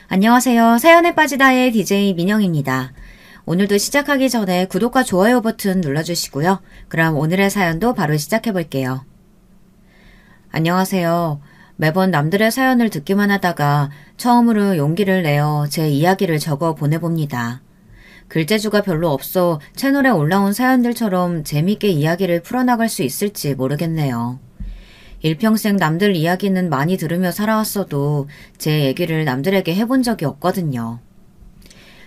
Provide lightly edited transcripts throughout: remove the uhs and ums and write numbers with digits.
안녕하세요. 사연에 빠지다의 DJ 민영입니다. 오늘도 시작하기 전에 구독과 좋아요 버튼 눌러주시고요. 그럼 오늘의 사연도 바로 시작해볼게요. 안녕하세요. 매번 남들의 사연을 듣기만 하다가 처음으로 용기를 내어 제 이야기를 적어 보내봅니다. 글재주가 별로 없어 채널에 올라온 사연들처럼 재밌게 이야기를 풀어나갈 수 있을지 모르겠네요. 일평생 남들 이야기는 많이 들으며 살아왔어도 제 얘기를 남들에게 해본 적이 없거든요.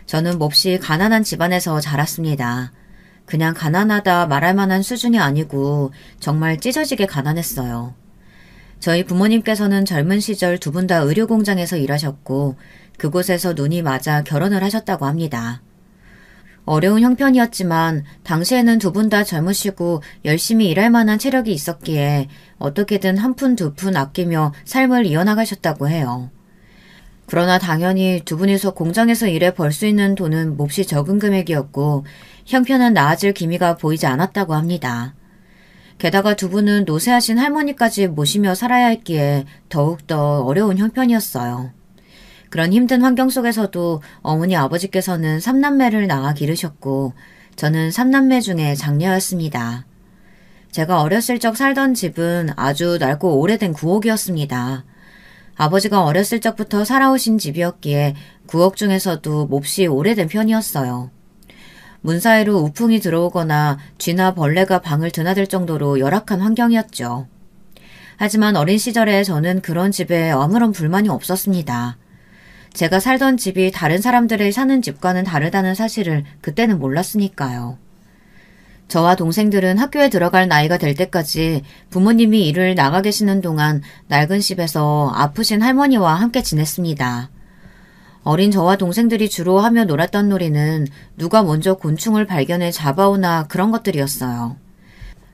저는 몹시 가난한 집안에서 자랐습니다. 그냥 가난하다 말할 만한 수준이 아니고 정말 찢어지게 가난했어요. 저희 부모님께서는 젊은 시절 두 분 다 의료공장에서 일하셨고 그곳에서 눈이 맞아 결혼을 하셨다고 합니다. 어려운 형편이었지만 당시에는 두 분 다 젊으시고 열심히 일할 만한 체력이 있었기에 어떻게든 한 푼 두 푼 아끼며 삶을 이어나가셨다고 해요. 그러나 당연히 두 분이서 공장에서 일해 벌 수 있는 돈은 몹시 적은 금액이었고 형편은 나아질 기미가 보이지 않았다고 합니다. 게다가 두 분은 노쇠하신 할머니까지 모시며 살아야 했기에 더욱더 어려운 형편이었어요. 그런 힘든 환경 속에서도 어머니 아버지께서는 3남매를 낳아 기르셨고 저는 3남매 중에 장녀였습니다. 제가 어렸을 적 살던 집은 아주 낡고 오래된 구옥이었습니다. 아버지가 어렸을 적부터 살아오신 집이었기에 구옥 중에서도 몹시 오래된 편이었어요. 문 사이로 우풍이 들어오거나 쥐나 벌레가 방을 드나들 정도로 열악한 환경이었죠. 하지만 어린 시절에 저는 그런 집에 아무런 불만이 없었습니다. 제가 살던 집이 다른 사람들의 사는 집과는 다르다는 사실을 그때는 몰랐으니까요. 저와 동생들은 학교에 들어갈 나이가 될 때까지 부모님이 일을 나가 계시는 동안 낡은 집에서 아프신 할머니와 함께 지냈습니다. 어린 저와 동생들이 주로 하며 놀았던 놀이는 누가 먼저 곤충을 발견해 잡아오나 그런 것들이었어요.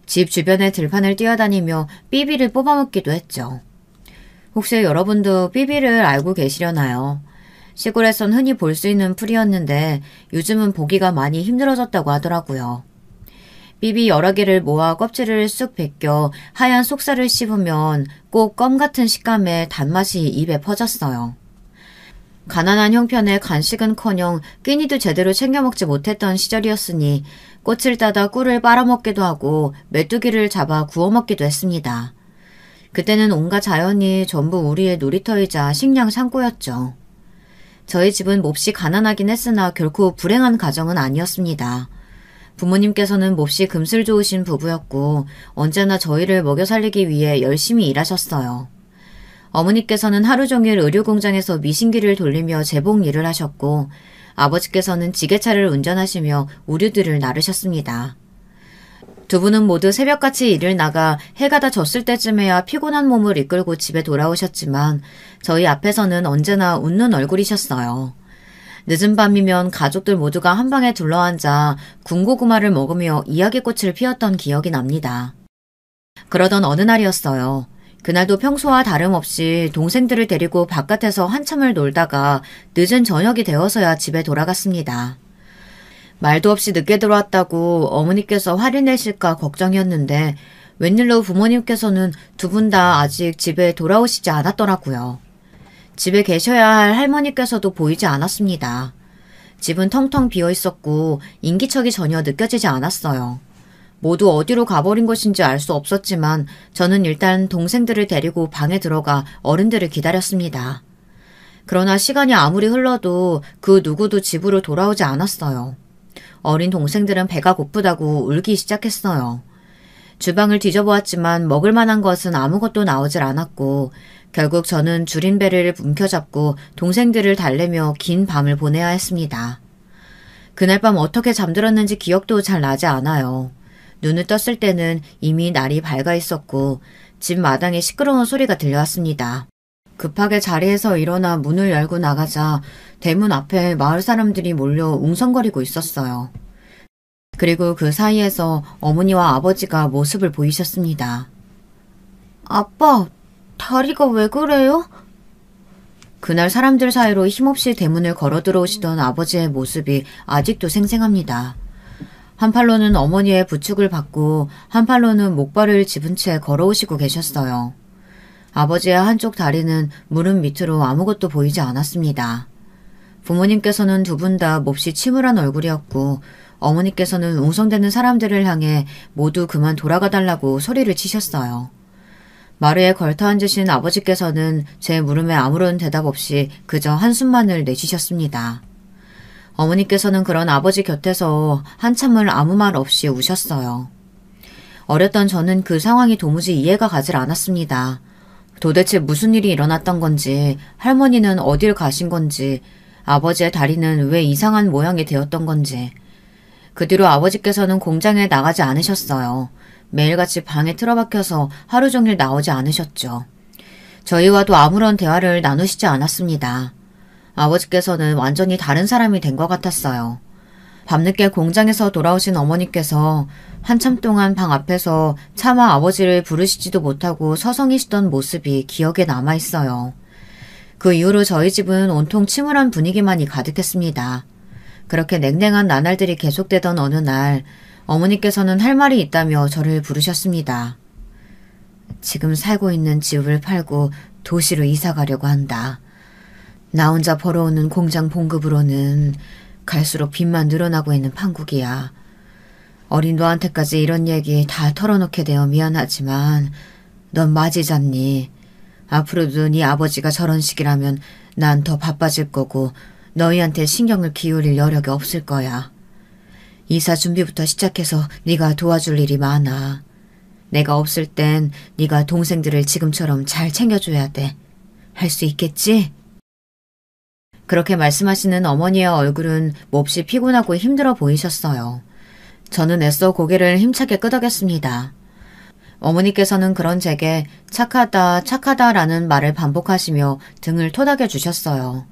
집 주변에 들판을 뛰어다니며 삐비를 뽑아먹기도 했죠. 혹시 여러분도 삐비를 알고 계시려나요? 시골에선 흔히 볼 수 있는 풀이었는데 요즘은 보기가 많이 힘들어졌다고 하더라고요. 삐비 여러 개를 모아 껍질을 쑥 벗겨 하얀 속살을 씹으면 꼭 껌 같은 식감의 단맛이 입에 퍼졌어요. 가난한 형편에 간식은커녕 끼니도 제대로 챙겨 먹지 못했던 시절이었으니 꽃을 따다 꿀을 빨아먹기도 하고 메뚜기를 잡아 구워 먹기도 했습니다. 그때는 온갖 자연이 전부 우리의 놀이터이자 식량 창고였죠. 저희 집은 몹시 가난하긴 했으나 결코 불행한 가정은 아니었습니다. 부모님께서는 몹시 금슬 좋으신 부부였고 언제나 저희를 먹여 살리기 위해 열심히 일하셨어요. 어머니께서는 하루 종일 의료공장에서 미신기를 돌리며 제복 일을 하셨고 아버지께서는 지게차를 운전하시며 우류들을 나르셨습니다. 두 분은 모두 새벽같이 일을 나가 해가 다 졌을 때쯤에야 피곤한 몸을 이끌고 집에 돌아오셨지만 저희 앞에서는 언제나 웃는 얼굴이셨어요. 늦은 밤이면 가족들 모두가 한 방에 둘러앉아 군고구마를 먹으며 이야기꽃을 피웠던 기억이 납니다. 그러던 어느 날이었어요. 그날도 평소와 다름없이 동생들을 데리고 바깥에서 한참을 놀다가 늦은 저녁이 되어서야 집에 돌아갔습니다. 말도 없이 늦게 들어왔다고 어머니께서 화를 내실까 걱정이었는데 웬일로 부모님께서는 두 분 다 아직 집에 돌아오시지 않았더라고요. 집에 계셔야 할 할머니께서도 보이지 않았습니다. 집은 텅텅 비어 있었고 인기척이 전혀 느껴지지 않았어요. 모두 어디로 가버린 것인지 알 수 없었지만 저는 일단 동생들을 데리고 방에 들어가 어른들을 기다렸습니다. 그러나 시간이 아무리 흘러도 그 누구도 집으로 돌아오지 않았어요. 어린 동생들은 배가 고프다고 울기 시작했어요. 주방을 뒤져보았지만 먹을 만한 것은 아무것도 나오질 않았고 결국 저는 줄인 배를 움켜잡고 동생들을 달래며 긴 밤을 보내야 했습니다. 그날 밤 어떻게 잠들었는지 기억도 잘 나지 않아요. 눈을 떴을 때는 이미 날이 밝아 있었고 집 마당에 시끄러운 소리가 들려왔습니다. 급하게 자리에서 일어나 문을 열고 나가자 대문 앞에 마을 사람들이 몰려 웅성거리고 있었어요. 그리고 그 사이에서 어머니와 아버지가 모습을 보이셨습니다. 아빠, 다리가 왜 그래요? 그날 사람들 사이로 힘없이 대문을 걸어 들어오시던 아버지의 모습이 아직도 생생합니다. 한 팔로는 어머니의 부축을 받고 한 팔로는 목발을 집은 채 걸어오시고 계셨어요. 아버지의 한쪽 다리는 무릎 밑으로 아무것도 보이지 않았습니다. 부모님께서는 두 분 다 몹시 침울한 얼굴이었고 어머니께서는 웅성대는 사람들을 향해 모두 그만 돌아가달라고 소리를 치셨어요. 마루에 걸터 앉으신 아버지께서는 제 물음에 아무런 대답 없이 그저 한숨만을 내쉬셨습니다. 어머니께서는 그런 아버지 곁에서 한참을 아무 말 없이 우셨어요. 어렸던 저는 그 상황이 도무지 이해가 가질 않았습니다. 도대체 무슨 일이 일어났던 건지, 할머니는 어딜 가신 건지, 아버지의 다리는 왜 이상한 모양이 되었던 건지. 그 뒤로 아버지께서는 공장에 나가지 않으셨어요. 매일같이 방에 틀어박혀서 하루 종일 나오지 않으셨죠. 저희와도 아무런 대화를 나누시지 않았습니다. 아버지께서는 완전히 다른 사람이 된 것 같았어요. 밤늦게 공장에서 돌아오신 어머니께서 한참 동안 방 앞에서 차마 아버지를 부르시지도 못하고 서성이시던 모습이 기억에 남아있어요. 그 이후로 저희 집은 온통 침울한 분위기만이 가득했습니다. 그렇게 냉랭한 나날들이 계속되던 어느 날 어머니께서는 할 말이 있다며 저를 부르셨습니다. 지금 살고 있는 집을 팔고 도시로 이사 가려고 한다. 나 혼자 벌어오는 공장 봉급으로는 갈수록 빚만 늘어나고 있는 판국이야. 어린 너한테까지 이런 얘기 다 털어놓게 되어 미안하지만 넌 맞이 잡니? 앞으로도 네 아버지가 저런 식이라면 난 더 바빠질 거고 너희한테 신경을 기울일 여력이 없을 거야. 이사 준비부터 시작해서 네가 도와줄 일이 많아. 내가 없을 땐 네가 동생들을 지금처럼 잘 챙겨줘야 돼. 할 수 있겠지? 그렇게 말씀하시는 어머니의 얼굴은 몹시 피곤하고 힘들어 보이셨어요. 저는 애써 고개를 힘차게 끄덕였습니다. 어머니께서는 그런 제게 착하다, 착하다라는 말을 반복하시며 등을 토닥여 주셨어요.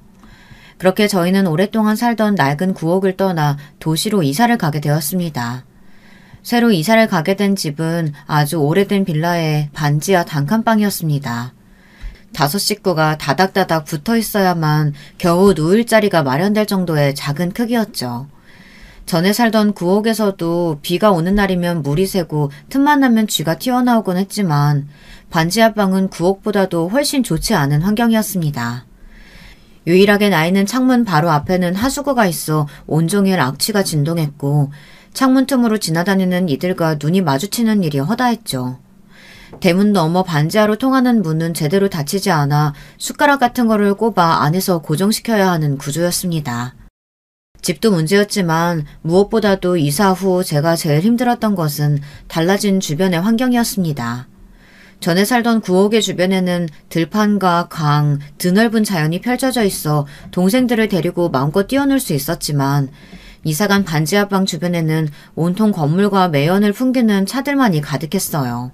그렇게 저희는 오랫동안 살던 낡은 구옥을 떠나 도시로 이사를 가게 되었습니다. 새로 이사를 가게 된 집은 아주 오래된 빌라의 반지하 단칸방이었습니다. 5 식구가 다닥다닥 붙어 있어야만 겨우 누울 자리가 마련될 정도의 작은 크기였죠. 전에 살던 구옥에서도 비가 오는 날이면 물이 새고 틈만 나면 쥐가 튀어나오곤 했지만 반지하방은 구옥보다도 훨씬 좋지 않은 환경이었습니다. 유일하게 나 있는 창문 바로 앞에는 하수구가 있어 온종일 악취가 진동했고 창문 틈으로 지나다니는 이들과 눈이 마주치는 일이 허다했죠. 대문 너머 반지하로 통하는 문은 제대로 닫히지 않아 숟가락 같은 거를 꼽아 안에서 고정시켜야 하는 구조였습니다. 집도 문제였지만 무엇보다도 이사 후 제가 제일 힘들었던 것은 달라진 주변의 환경이었습니다. 전에 살던 구옥의 주변에는 들판과 강, 드넓은 자연이 펼쳐져 있어 동생들을 데리고 마음껏 뛰어놀 수 있었지만 이사간 반지하방 주변에는 온통 건물과 매연을 풍기는 차들만이 가득했어요.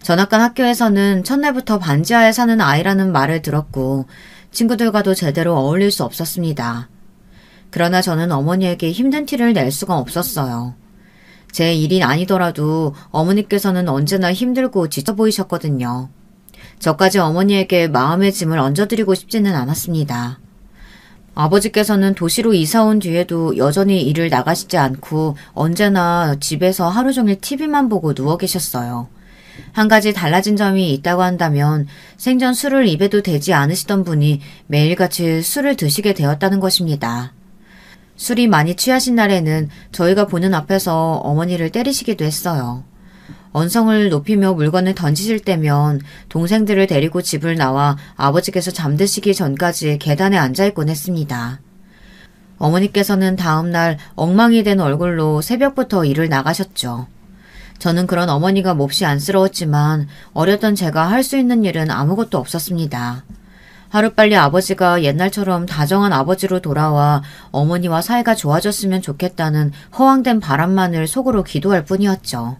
전학간 학교에서는 첫날부터 반지하에 사는 아이라는 말을 들었고 친구들과도 제대로 어울릴 수 없었습니다. 그러나 저는 어머니에게 힘든 티를 낼 수가 없었어요. 제 일이 아니더라도 어머니께서는 언제나 힘들고 지쳐 보이셨거든요. 저까지 어머니에게 마음의 짐을 얹어드리고 싶지는 않았습니다. 아버지께서는 도시로 이사 온 뒤에도 여전히 일을 나가시지 않고 언제나 집에서 하루 종일 TV만 보고 누워 계셨어요. 한 가지 달라진 점이 있다고 한다면 생전 술을 입에도 대지 않으시던 분이 매일같이 술을 드시게 되었다는 것입니다. 술이 많이 취하신 날에는 저희가 보는 앞에서 어머니를 때리시기도 했어요. 언성을 높이며 물건을 던지실 때면 동생들을 데리고 집을 나와 아버지께서 잠드시기 전까지 계단에 앉아있곤 했습니다. 어머니께서는 다음날 엉망이 된 얼굴로 새벽부터 일을 나가셨죠. 저는 그런 어머니가 몹시 안쓰러웠지만 어렸던 제가 할 수 있는 일은 아무것도 없었습니다. 하루빨리 아버지가 옛날처럼 다정한 아버지로 돌아와 어머니와 사이가 좋아졌으면 좋겠다는 허황된 바람만을 속으로 기도할 뿐이었죠.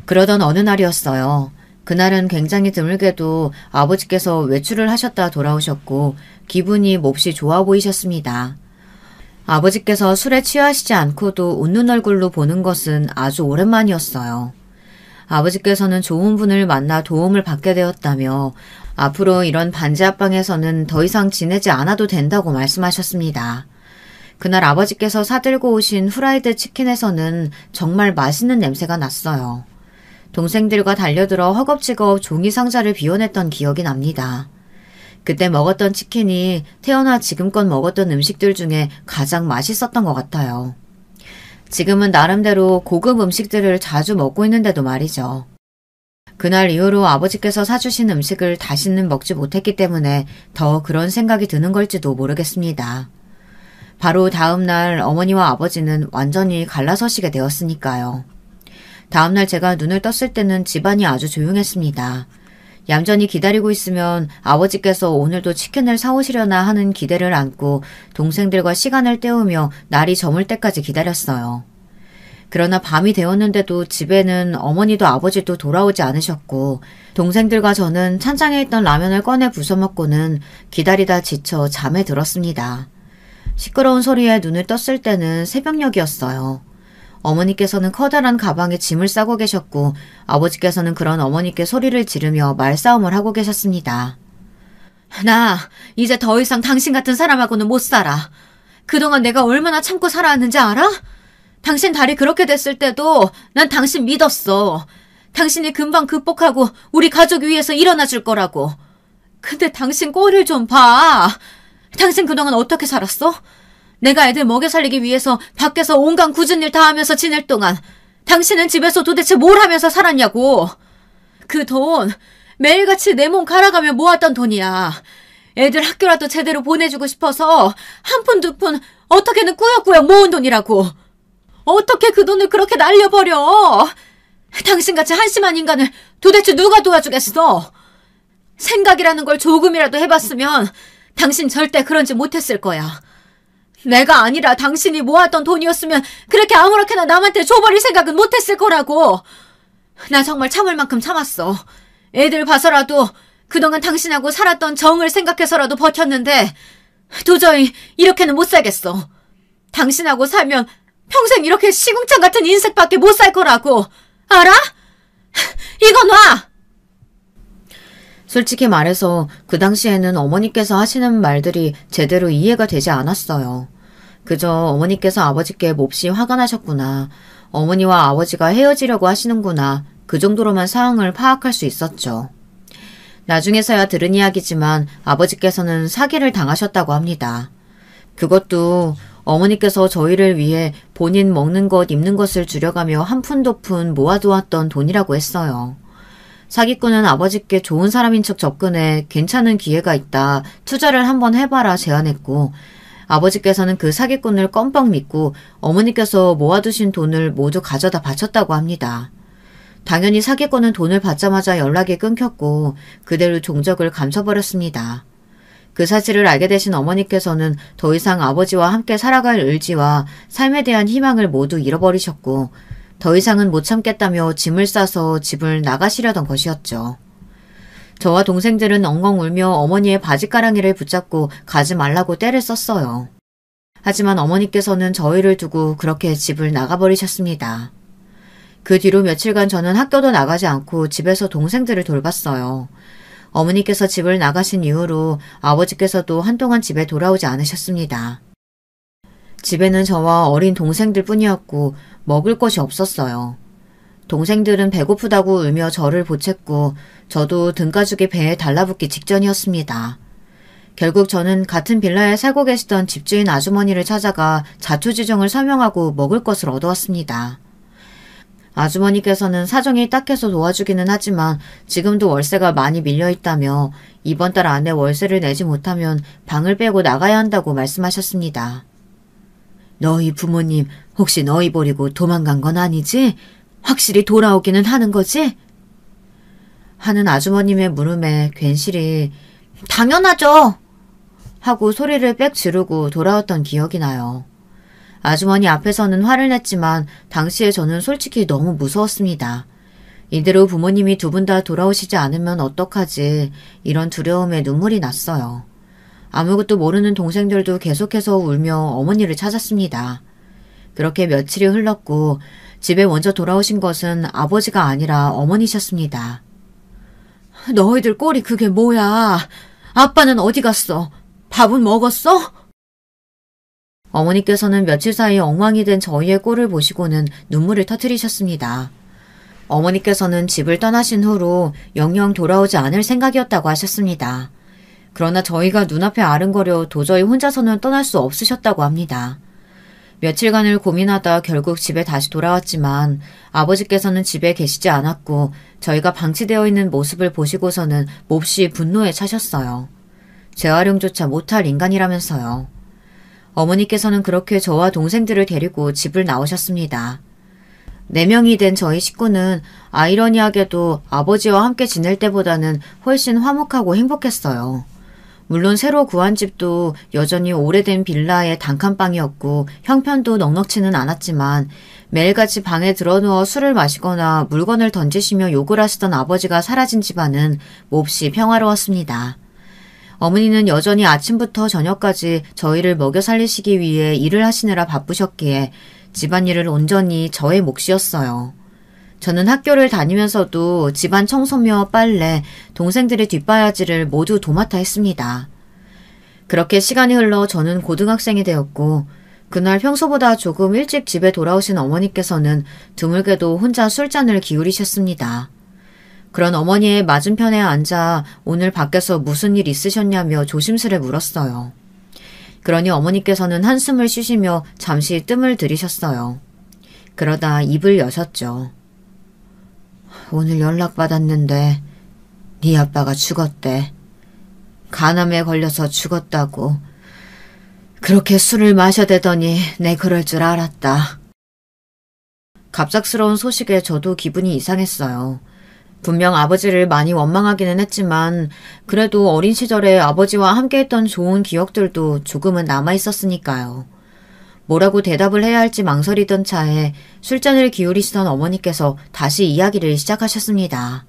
그러던 어느 날이었어요. 그날은 굉장히 드물게도 아버지께서 외출을 하셨다 돌아오셨고 기분이 몹시 좋아 보이셨습니다. 아버지께서 술에 취하시지 않고도 웃는 얼굴로 보는 것은 아주 오랜만이었어요. 아버지께서는 좋은 분을 만나 도움을 받게 되었다며 앞으로 이런 반지하방에서는 더 이상 지내지 않아도 된다고 말씀하셨습니다. 그날 아버지께서 사들고 오신 후라이드 치킨에서는 정말 맛있는 냄새가 났어요. 동생들과 달려들어 허겁지겁 종이 상자를 비워냈던 기억이 납니다. 그때 먹었던 치킨이 태어나 지금껏 먹었던 음식들 중에 가장 맛있었던 것 같아요. 지금은 나름대로 고급 음식들을 자주 먹고 있는데도 말이죠. 그날 이후로 아버지께서 사주신 음식을 다시는 먹지 못했기 때문에 더 그런 생각이 드는 걸지도 모르겠습니다. 바로 다음 날 어머니와 아버지는 완전히 갈라서시게 되었으니까요. 다음 날 제가 눈을 떴을 때는 집안이 아주 조용했습니다. 얌전히 기다리고 있으면 아버지께서 오늘도 치킨을 사오시려나 하는 기대를 안고 동생들과 시간을 때우며 날이 저물 때까지 기다렸어요. 그러나 밤이 되었는데도 집에는 어머니도 아버지도 돌아오지 않으셨고 동생들과 저는 찬장에 있던 라면을 꺼내 부숴 먹고는 기다리다 지쳐 잠에 들었습니다. 시끄러운 소리에 눈을 떴을 때는 새벽녘이었어요. 어머니께서는 커다란 가방에 짐을 싸고 계셨고 아버지께서는 그런 어머니께 소리를 지르며 말싸움을 하고 계셨습니다. 나 이제 더 이상 당신 같은 사람하고는 못 살아. 그동안 내가 얼마나 참고 살아왔는지 알아? 당신 다리 그렇게 됐을 때도 난 당신 믿었어. 당신이 금방 극복하고 우리 가족 위해서 일어나 줄 거라고. 근데 당신 꼴을 좀 봐. 당신 그동안 어떻게 살았어? 내가 애들 먹여 살리기 위해서 밖에서 온갖 굳은 일 다 하면서 지낼 동안 당신은 집에서 도대체 뭘 하면서 살았냐고. 그 돈 매일같이 내 몸 갈아가며 모았던 돈이야. 애들 학교라도 제대로 보내주고 싶어서 한 푼 두 푼 어떻게든 꾸역꾸역 모은 돈이라고. 어떻게 그 돈을 그렇게 날려버려. 당신같이 한심한 인간을 도대체 누가 도와주겠어. 생각이라는 걸 조금이라도 해봤으면 당신 절대 그런 짓 못했을 거야. 내가 아니라 당신이 모았던 돈이었으면 그렇게 아무렇게나 남한테 줘버릴 생각은 못했을 거라고. 나 정말 참을 만큼 참았어. 애들 봐서라도 그동안 당신하고 살았던 정을 생각해서라도 버텼는데 도저히 이렇게는 못 살겠어. 당신하고 살면 평생 이렇게 시궁창 같은 인생밖에 못 살 거라고. 알아? 이거 놔! 솔직히 말해서 그 당시에는 어머니께서 하시는 말들이 제대로 이해가 되지 않았어요. 그저 어머니께서 아버지께 몹시 화가 나셨구나. 어머니와 아버지가 헤어지려고 하시는구나. 그 정도로만 상황을 파악할 수 있었죠. 나중에서야 들은 이야기지만 아버지께서는 사기를 당하셨다고 합니다. 그것도 어머니께서 저희를 위해 본인 먹는 것, 입는 것을 줄여가며 한 푼 두 푼 모아두었던 돈이라고 했어요. 사기꾼은 아버지께 좋은 사람인 척 접근해 괜찮은 기회가 있다, 투자를 한번 해봐라 제안했고 아버지께서는 그 사기꾼을 껌뻑 믿고 어머니께서 모아두신 돈을 모두 가져다 바쳤다고 합니다. 당연히 사기꾼은 돈을 받자마자 연락이 끊겼고 그대로 종적을 감춰버렸습니다. 그 사실을 알게 되신 어머니께서는 더 이상 아버지와 함께 살아갈 의지와 삶에 대한 희망을 모두 잃어버리셨고 더 이상은 못 참겠다며 짐을 싸서 집을 나가시려던 것이었죠. 저와 동생들은 엉엉 울며 어머니의 바지가랑이를 붙잡고 가지 말라고 떼를 썼어요. 하지만 어머니께서는 저희를 두고 그렇게 집을 나가버리셨습니다. 그 뒤로 며칠간 저는 학교도 나가지 않고 집에서 동생들을 돌봤어요. 어머니께서 집을 나가신 이후로 아버지께서도 한동안 집에 돌아오지 않으셨습니다. 집에는 저와 어린 동생들 뿐이었고 먹을 것이 없었어요. 동생들은 배고프다고 울며 저를 보챘고 저도 등가죽이 배에 달라붙기 직전이었습니다. 결국 저는 같은 빌라에 살고 계시던 집주인 아주머니를 찾아가 자초지종을 설명하고 먹을 것을 얻어왔습니다. 아주머니께서는 사정이 딱해서 도와주기는 하지만 지금도 월세가 많이 밀려있다며 이번 달 안에 월세를 내지 못하면 방을 빼고 나가야 한다고 말씀하셨습니다. 너희 부모님 혹시 너희 버리고 도망간 건 아니지? 확실히 돌아오기는 하는 거지? 하는 아주머님의 물음에 괜시리 당연하죠! 하고 소리를 빽 지르고 돌아왔던 기억이 나요. 아주머니 앞에서는 화를 냈지만 당시에 저는 솔직히 너무 무서웠습니다. 이대로 부모님이 두 분 다 돌아오시지 않으면 어떡하지 이런 두려움에 눈물이 났어요. 아무것도 모르는 동생들도 계속해서 울며 어머니를 찾았습니다. 그렇게 며칠이 흘렀고 집에 먼저 돌아오신 것은 아버지가 아니라 어머니셨습니다. 너희들 꼴이 그게 뭐야? 아빠는 어디 갔어? 밥은 먹었어? 어머니께서는 며칠 사이 엉망이 된 저희의 꼴을 보시고는 눈물을 터뜨리셨습니다. 어머니께서는 집을 떠나신 후로 영영 돌아오지 않을 생각이었다고 하셨습니다. 그러나 저희가 눈앞에 아른거려 도저히 혼자서는 떠날 수 없으셨다고 합니다. 며칠간을 고민하다 결국 집에 다시 돌아왔지만 아버지께서는 집에 계시지 않았고 저희가 방치되어 있는 모습을 보시고서는 몹시 분노에 차셨어요. 재활용조차 못할 인간이라면서요. 어머니께서는 그렇게 저와 동생들을 데리고 집을 나오셨습니다. 4명이 된 저희 식구는 아이러니하게도 아버지와 함께 지낼 때보다는 훨씬 화목하고 행복했어요. 물론 새로 구한 집도 여전히 오래된 빌라의 단칸방이었고 형편도 넉넉치는 않았지만 매일같이 방에 들어누워 술을 마시거나 물건을 던지시며 욕을 하시던 아버지가 사라진 집안은 몹시 평화로웠습니다. 어머니는 여전히 아침부터 저녁까지 저희를 먹여 살리시기 위해 일을 하시느라 바쁘셨기에 집안일을 온전히 저의 몫이었어요. 저는 학교를 다니면서도 집안 청소며 빨래, 동생들의 뒷바라지를 모두 도맡아 했습니다. 그렇게 시간이 흘러 저는 고등학생이 되었고 그날 평소보다 조금 일찍 집에 돌아오신 어머니께서는 드물게도 혼자 술잔을 기울이셨습니다. 그런 어머니의 맞은편에 앉아 오늘 밖에서 무슨 일 있으셨냐며 조심스레 물었어요. 그러니 어머니께서는 한숨을 쉬시며 잠시 뜸을 들이셨어요. 그러다 입을 여셨죠. 오늘 연락받았는데 네 아빠가 죽었대. 간암에 걸려서 죽었다고. 그렇게 술을 마셔대더니 내 그럴 줄 알았다. 갑작스러운 소식에 저도 기분이 이상했어요. 분명 아버지를 많이 원망하기는 했지만 그래도 어린 시절에 아버지와 함께했던 좋은 기억들도 조금은 남아있었으니까요. 뭐라고 대답을 해야 할지 망설이던 차에 술잔을 기울이시던 어머니께서 다시 이야기를 시작하셨습니다.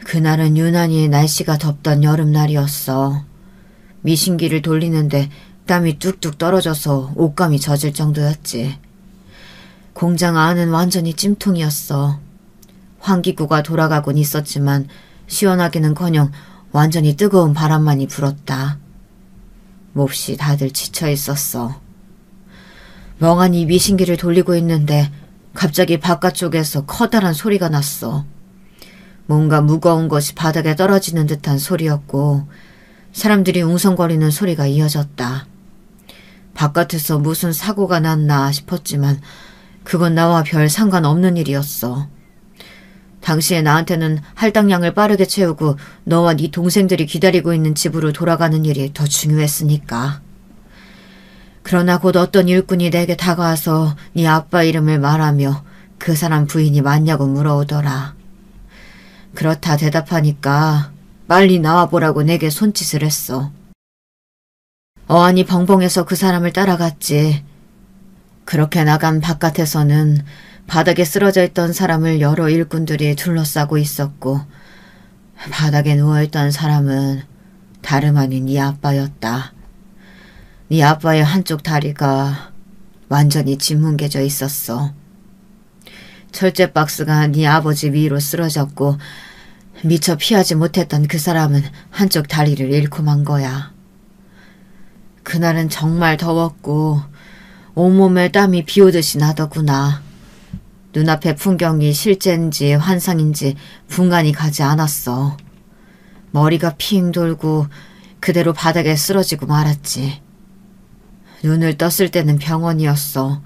그날은 유난히 날씨가 덥던 여름날이었어. 미신기를 돌리는데 땀이 뚝뚝 떨어져서 옷감이 젖을 정도였지. 공장 안은 완전히 찜통이었어. 환기구가 돌아가곤 있었지만 시원하기는커녕 완전히 뜨거운 바람만이 불었다. 몹시 다들 지쳐 있었어. 멍하니 미신기를 돌리고 있는데 갑자기 바깥쪽에서 커다란 소리가 났어. 뭔가 무거운 것이 바닥에 떨어지는 듯한 소리였고 사람들이 웅성거리는 소리가 이어졌다. 바깥에서 무슨 사고가 났나 싶었지만 그건 나와 별 상관없는 일이었어. 당시에 나한테는 할당량을 빠르게 채우고 너와 네 동생들이 기다리고 있는 집으로 돌아가는 일이 더 중요했으니까. 그러나 곧 어떤 일꾼이 내게 다가와서 네 아빠 이름을 말하며 그 사람 부인이 맞냐고 물어오더라. 그렇다 대답하니까 빨리 나와보라고 내게 손짓을 했어. 어안이 벙벙해서 그 사람을 따라갔지. 그렇게 나간 바깥에서는 바닥에 쓰러져 있던 사람을 여러 일꾼들이 둘러싸고 있었고 바닥에 누워있던 사람은 다름 아닌 네 아빠였다. 네 아빠의 한쪽 다리가 완전히 짓뭉개져 있었어. 철제 박스가 네 아버지 위로 쓰러졌고 미처 피하지 못했던 그 사람은 한쪽 다리를 잃고 만 거야. 그날은 정말 더웠고 온몸에 땀이 비오듯이 나더구나. 눈앞의 풍경이 실제인지 환상인지 분간이 가지 않았어. 머리가 핑 돌고 그대로 바닥에 쓰러지고 말았지. 눈을 떴을 때는 병원이었어.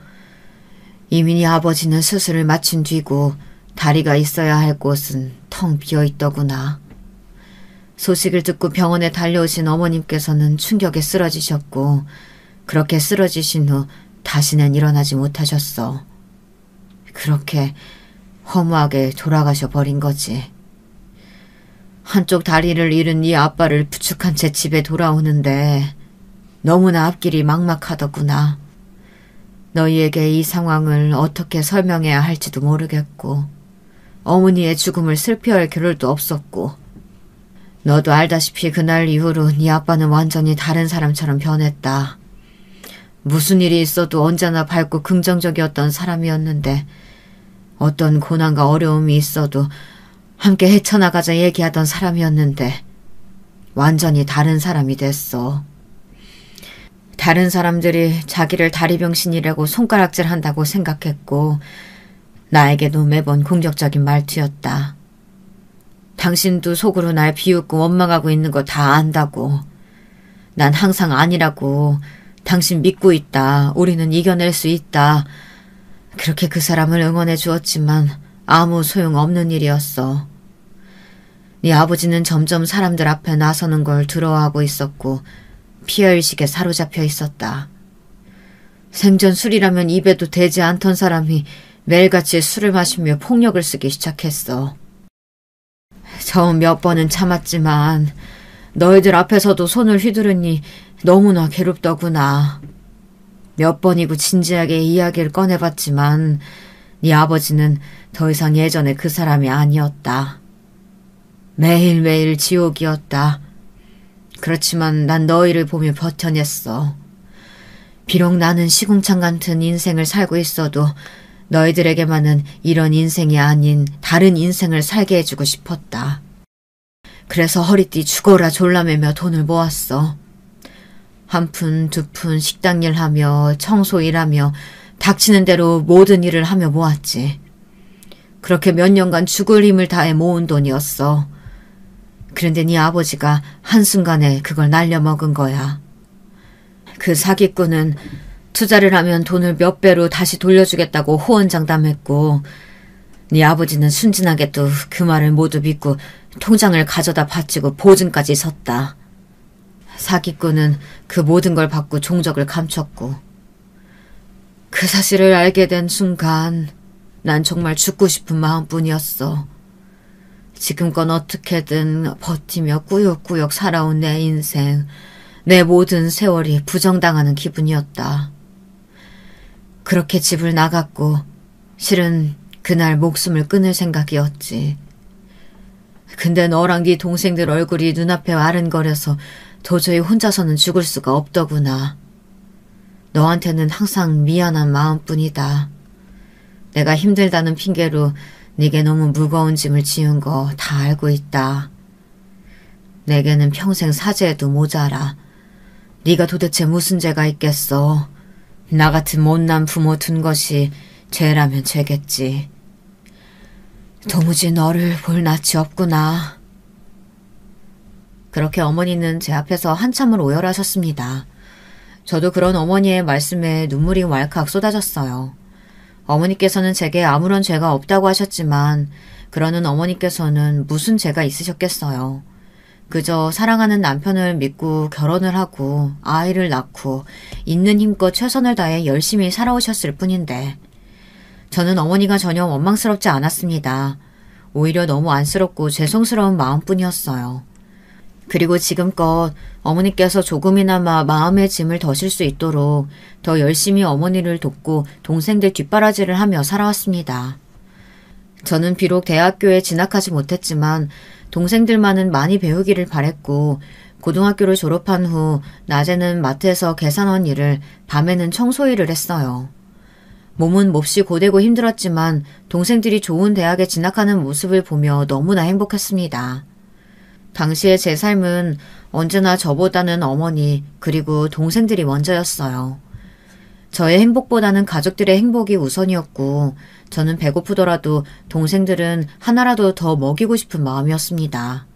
이미 네 아버지는 수술을 마친 뒤고 다리가 있어야 할 곳은 텅 비어있더구나. 소식을 듣고 병원에 달려오신 어머님께서는 충격에 쓰러지셨고 그렇게 쓰러지신 후 다시는 일어나지 못하셨어. 그렇게 허무하게 돌아가셔 버린 거지. 한쪽 다리를 잃은 네 아빠를 부축한 채 집에 돌아오는데 너무나 앞길이 막막하더구나. 너희에게 이 상황을 어떻게 설명해야 할지도 모르겠고 어머니의 죽음을 슬퍼할 겨를도 없었고 너도 알다시피 그날 이후로 네 아빠는 완전히 다른 사람처럼 변했다. 무슨 일이 있어도 언제나 밝고 긍정적이었던 사람이었는데 어떤 고난과 어려움이 있어도 함께 헤쳐나가자 얘기하던 사람이었는데 완전히 다른 사람이 됐어. 다른 사람들이 자기를 다리병신이라고 손가락질한다고 생각했고 나에게도 매번 공격적인 말투였다. 당신도 속으로 날 비웃고 원망하고 있는 거 다 안다고. 난 항상 아니라고. 당신 믿고 있다. 우리는 이겨낼 수 있다. 그렇게 그 사람을 응원해 주었지만 아무 소용없는 일이었어. 네 아버지는 점점 사람들 앞에 나서는 걸 두려워하고 있었고 피해의식에 사로잡혀 있었다. 생전 술이라면 입에도 대지 않던 사람이 매일같이 술을 마시며 폭력을 쓰기 시작했어. 처음 몇 번은 참았지만 너희들 앞에서도 손을 휘두르니 너무나 괴롭더구나. 몇 번이고 진지하게 이야기를 꺼내봤지만 네 아버지는 더 이상 예전의 그 사람이 아니었다. 매일매일 지옥이었다. 그렇지만 난 너희를 보며 버텨냈어. 비록 나는 시궁창 같은 인생을 살고 있어도 너희들에게만은 이런 인생이 아닌 다른 인생을 살게 해주고 싶었다. 그래서 허리띠 죽어라 졸라매며 돈을 모았어. 한 푼, 두 푼 식당 일하며 청소 일하며 닥치는 대로 모든 일을 하며 모았지. 그렇게 몇 년간 죽을 힘을 다해 모은 돈이었어. 그런데 네 아버지가 한순간에 그걸 날려먹은 거야. 그 사기꾼은 투자를 하면 돈을 몇 배로 다시 돌려주겠다고 호언장담했고 네 아버지는 순진하게 또 그 말을 모두 믿고 통장을 가져다 바치고 보증까지 섰다. 사기꾼은 그 모든 걸 받고 종적을 감췄고 그 사실을 알게 된 순간 난 정말 죽고 싶은 마음뿐이었어. 지금껏 어떻게든 버티며 꾸역꾸역 살아온 내 인생, 내 모든 세월이 부정당하는 기분이었다. 그렇게 집을 나갔고 실은 그날 목숨을 끊을 생각이었지. 근데 너랑 네 동생들 얼굴이 눈앞에 아른거려서 도저히 혼자서는 죽을 수가 없더구나. 너한테는 항상 미안한 마음뿐이다. 내가 힘들다는 핑계로 네게 너무 무거운 짐을 지은 거 다 알고 있다. 내게는 평생 사죄해도 모자라. 네가 도대체 무슨 죄가 있겠어. 나 같은 못난 부모 둔 것이 죄라면 죄겠지. 도무지 너를 볼 낯이 없구나. 그렇게 어머니는 제 앞에서 한참을 오열하셨습니다. 저도 그런 어머니의 말씀에 눈물이 왈칵 쏟아졌어요. 어머니께서는 제게 아무런 죄가 없다고 하셨지만 그러는 어머니께서는 무슨 죄가 있으셨겠어요. 그저 사랑하는 남편을 믿고 결혼을 하고 아이를 낳고 있는 힘껏 최선을 다해 열심히 살아오셨을 뿐인데 저는 어머니가 전혀 원망스럽지 않았습니다. 오히려 너무 안쓰럽고 죄송스러운 마음뿐이었어요. 그리고 지금껏 어머니께서 조금이나마 마음의 짐을 덜실 수 있도록 더 열심히 어머니를 돕고 동생들 뒷바라지를 하며 살아왔습니다. 저는 비록 대학교에 진학하지 못했지만 동생들만은 많이 배우기를 바랬고 고등학교를 졸업한 후 낮에는 마트에서 계산원 일을, 밤에는 청소 일을 했어요. 몸은 몹시 고되고 힘들었지만 동생들이 좋은 대학에 진학하는 모습을 보며 너무나 행복했습니다. 당시의 제 삶은 언제나 저보다는 어머니 그리고 동생들이 먼저였어요. 저의 행복보다는 가족들의 행복이 우선이었고 저는 배고프더라도 동생들은 하나라도 더 먹이고 싶은 마음이었습니다.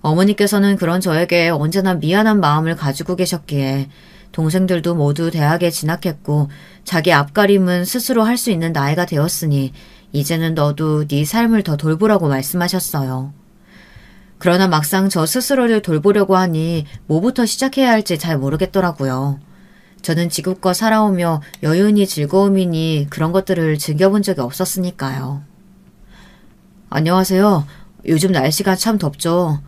어머니께서는 그런 저에게 언제나 미안한 마음을 가지고 계셨기에 동생들도 모두 대학에 진학했고 자기 앞가림은 스스로 할 수 있는 나이가 되었으니 이제는 너도 네 삶을 더 돌보라고 말씀하셨어요. 그러나 막상 저 스스로를 돌보려고 하니 뭐부터 시작해야 할지 잘 모르겠더라고요. 저는 지금껏 살아오며 여운이 즐거움이니 그런 것들을 즐겨본 적이 없었으니까요. 안녕하세요. 요즘 날씨가 참 덥죠.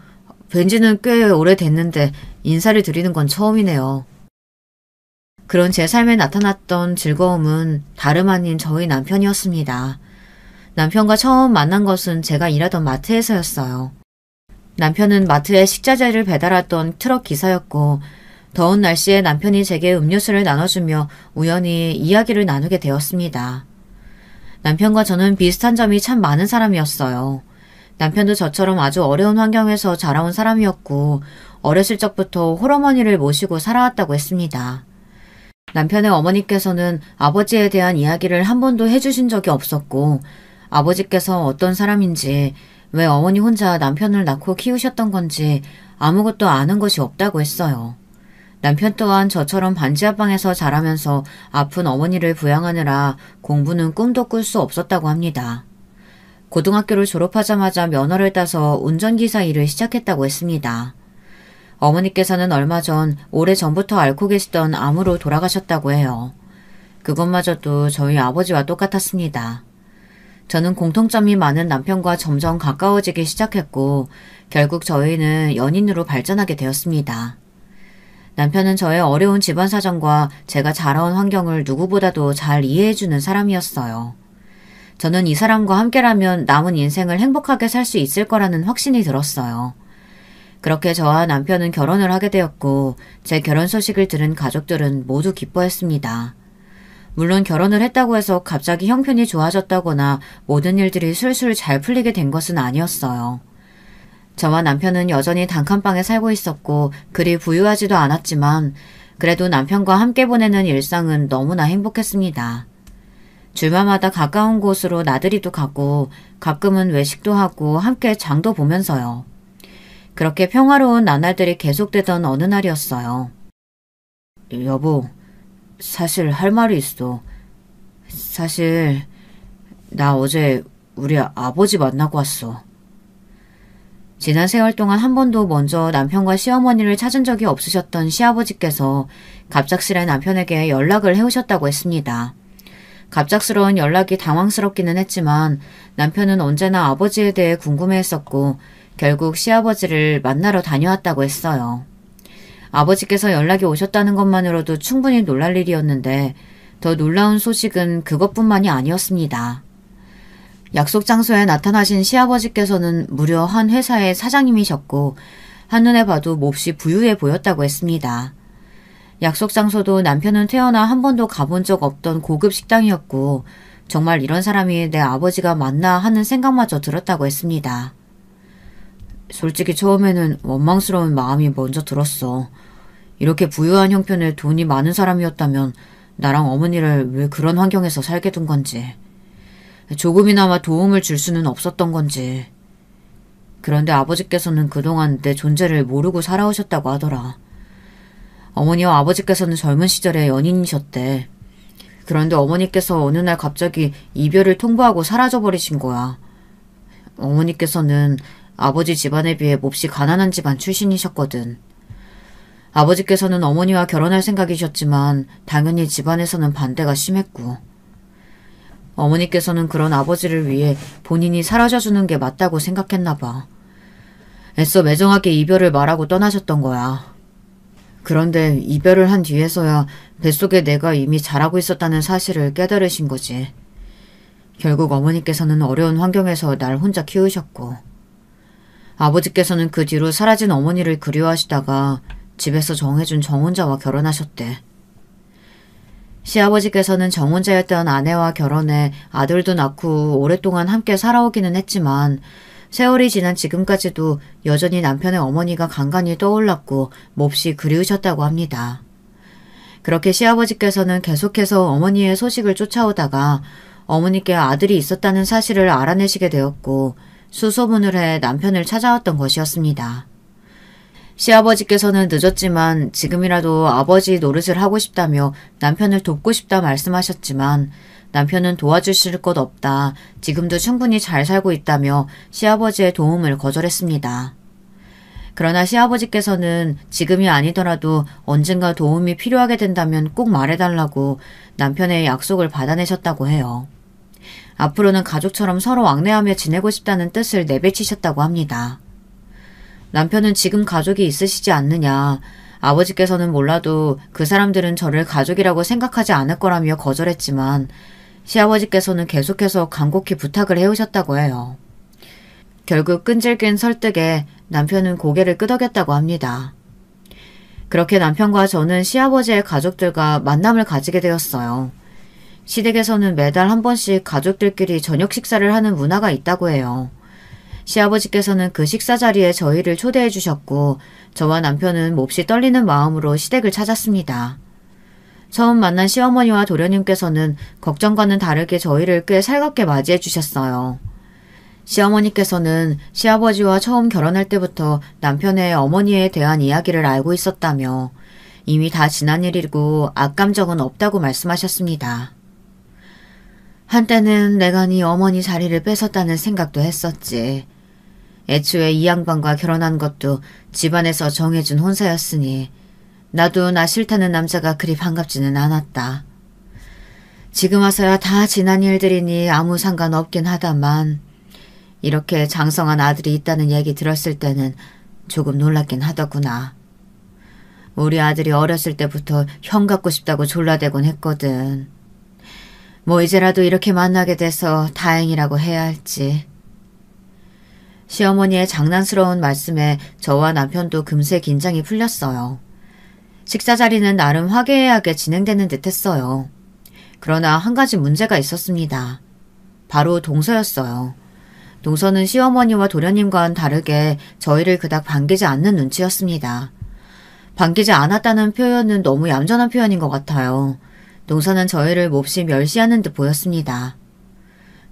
뵌지는 꽤 오래됐는데 인사를 드리는 건 처음이네요. 그런 제 삶에 나타났던 즐거움은 다름 아닌 저희 남편이었습니다. 남편과 처음 만난 것은 제가 일하던 마트에서였어요. 남편은 마트에 식자재를 배달하던 트럭 기사였고 더운 날씨에 남편이 제게 음료수를 나눠주며 우연히 이야기를 나누게 되었습니다. 남편과 저는 비슷한 점이 참 많은 사람이었어요. 남편도 저처럼 아주 어려운 환경에서 자라온 사람이었고 어렸을 적부터 홀어머니를 모시고 살아왔다고 했습니다. 남편의 어머니께서는 아버지에 대한 이야기를 한 번도 해주신 적이 없었고 아버지께서 어떤 사람인지 왜 어머니 혼자 남편을 낳고 키우셨던 건지 아무것도 아는 것이 없다고 했어요. 남편 또한 저처럼 반지하방에서 자라면서 아픈 어머니를 부양하느라 공부는 꿈도 꿀 수 없었다고 합니다. 고등학교를 졸업하자마자 면허를 따서 운전기사 일을 시작했다고 했습니다. 어머니께서는 얼마 전 오래전부터 앓고 계시던 암으로 돌아가셨다고 해요. 그것마저도 저희 아버지와 똑같았습니다. 저는 공통점이 많은 남편과 점점 가까워지기 시작했고 결국 저희는 연인으로 발전하게 되었습니다. 남편은 저의 어려운 집안 사정과 제가 자라온 환경을 누구보다도 잘 이해해주는 사람이었어요. 저는 이 사람과 함께라면 남은 인생을 행복하게 살 수 있을 거라는 확신이 들었어요. 그렇게 저와 남편은 결혼을 하게 되었고 제 결혼 소식을 들은 가족들은 모두 기뻐했습니다. 물론 결혼을 했다고 해서 갑자기 형편이 좋아졌다거나 모든 일들이 술술 잘 풀리게 된 것은 아니었어요. 저와 남편은 여전히 단칸방에 살고 있었고 그리 부유하지도 않았지만 그래도 남편과 함께 보내는 일상은 너무나 행복했습니다. 주말마다 가까운 곳으로 나들이도 가고 가끔은 외식도 하고 함께 장도 보면서요. 그렇게 평화로운 나날들이 계속되던 어느 날이었어요. 여보, 사실 할 말이 있어. 사실 나 어제 우리 아버지 만나고 왔어. 지난 세월 동안 한 번도 먼저 남편과 시어머니를 찾은 적이 없으셨던 시아버지께서 갑작스레 남편에게 연락을 해오셨다고 했습니다. 갑작스러운 연락이 당황스럽기는 했지만 남편은 언제나 아버지에 대해 궁금해했었고 결국 시아버지를 만나러 다녀왔다고 했어요. 아버지께서 연락이 오셨다는 것만으로도 충분히 놀랄 일이었는데 더 놀라운 소식은 그것뿐만이 아니었습니다. 약속 장소에 나타나신 시아버지께서는 무려 한 회사의 사장님이셨고 한눈에 봐도 몹시 부유해 보였다고 했습니다. 약속 장소도 남편은 태어나 한 번도 가본 적 없던 고급 식당이었고 정말 이런 사람이 내 아버지가 맞나 하는 생각마저 들었다고 했습니다. 솔직히 처음에는 원망스러운 마음이 먼저 들었어. 이렇게 부유한 형편에 돈이 많은 사람이었다면 나랑 어머니를 왜 그런 환경에서 살게 둔 건지. 조금이나마 도움을 줄 수는 없었던 건지. 그런데 아버지께서는 그동안 내 존재를 모르고 살아오셨다고 하더라. 어머니와 아버지께서는 젊은 시절에 연인이셨대. 그런데 어머니께서 어느 날 갑자기 이별을 통보하고 사라져버리신 거야. 어머니께서는 아버지 집안에 비해 몹시 가난한 집안 출신이셨거든. 아버지께서는 어머니와 결혼할 생각이셨지만 당연히 집안에서는 반대가 심했고 어머니께서는 그런 아버지를 위해 본인이 사라져주는 게 맞다고 생각했나 봐. 애써 매정하게 이별을 말하고 떠나셨던 거야. 그런데 이별을 한 뒤에서야 뱃속에 내가 이미 자라고 있었다는 사실을 깨달으신 거지. 결국 어머니께서는 어려운 환경에서 날 혼자 키우셨고 아버지께서는 그 뒤로 사라진 어머니를 그리워하시다가 집에서 정해준 정혼자와 결혼하셨대. 시아버지께서는 정혼자였던 아내와 결혼해 아들도 낳고 오랫동안 함께 살아오기는 했지만 세월이 지난 지금까지도 여전히 남편의 어머니가 간간히 떠올랐고 몹시 그리우셨다고 합니다. 그렇게 시아버지께서는 계속해서 어머니의 소식을 쫓아오다가 어머니께 아들이 있었다는 사실을 알아내시게 되었고 수소문을 해 남편을 찾아왔던 것이었습니다. 시아버지께서는 늦었지만 지금이라도 아버지 노릇을 하고 싶다며 남편을 돕고 싶다 말씀하셨지만 남편은 도와주실 것 없다. 지금도 충분히 잘 살고 있다며 시아버지의 도움을 거절했습니다. 그러나 시아버지께서는 지금이 아니더라도 언젠가 도움이 필요하게 된다면 꼭 말해달라고 남편의 약속을 받아내셨다고 해요. 앞으로는 가족처럼 서로 왕래하며 지내고 싶다는 뜻을 내비치셨다고 합니다. 남편은 지금 가족이 있으시지 않느냐. 아버지께서는 몰라도 그 사람들은 저를 가족이라고 생각하지 않을 거라며 거절했지만 시아버지께서는 계속해서 간곡히 부탁을 해오셨다고 해요. 결국 끈질긴 설득에 남편은 고개를 끄덕였다고 합니다. 그렇게 남편과 저는 시아버지의 가족들과 만남을 가지게 되었어요. 시댁에서는 매달 한 번씩 가족들끼리 저녁 식사를 하는 문화가 있다고 해요. 시아버지께서는 그 식사 자리에 저희를 초대해 주셨고 저와 남편은 몹시 떨리는 마음으로 시댁을 찾았습니다. 처음 만난 시어머니와 도련님께서는 걱정과는 다르게 저희를 꽤 살갑게 맞이해 주셨어요. 시어머니께서는 시아버지와 처음 결혼할 때부터 남편의 어머니에 대한 이야기를 알고 있었다며 이미 다 지난 일이고 악감정은 없다고 말씀하셨습니다. 한때는 내가 네 어머니 자리를 뺏었다는 생각도 했었지. 애초에 이 양반과 결혼한 것도 집안에서 정해준 혼사였으니 나도 나 싫다는 남자가 그리 반갑지는 않았다. 지금 와서야 다 지난 일들이니 아무 상관없긴 하다만 이렇게 장성한 아들이 있다는 얘기 들었을 때는 조금 놀랍긴 하더구나. 우리 아들이 어렸을 때부터 형 갖고 싶다고 졸라대곤 했거든. 뭐 이제라도 이렇게 만나게 돼서 다행이라고 해야 할지. 시어머니의 장난스러운 말씀에 저와 남편도 금세 긴장이 풀렸어요. 식사 자리는 나름 화기애애하게 진행되는 듯 했어요. 그러나 한 가지 문제가 있었습니다. 바로 동서였어요. 동서는 시어머니와 도련님과는 다르게 저희를 그닥 반기지 않는 눈치였습니다. 반기지 않았다는 표현은 너무 얌전한 표현인 것 같아요. 동서는 저희를 몹시 멸시하는 듯 보였습니다.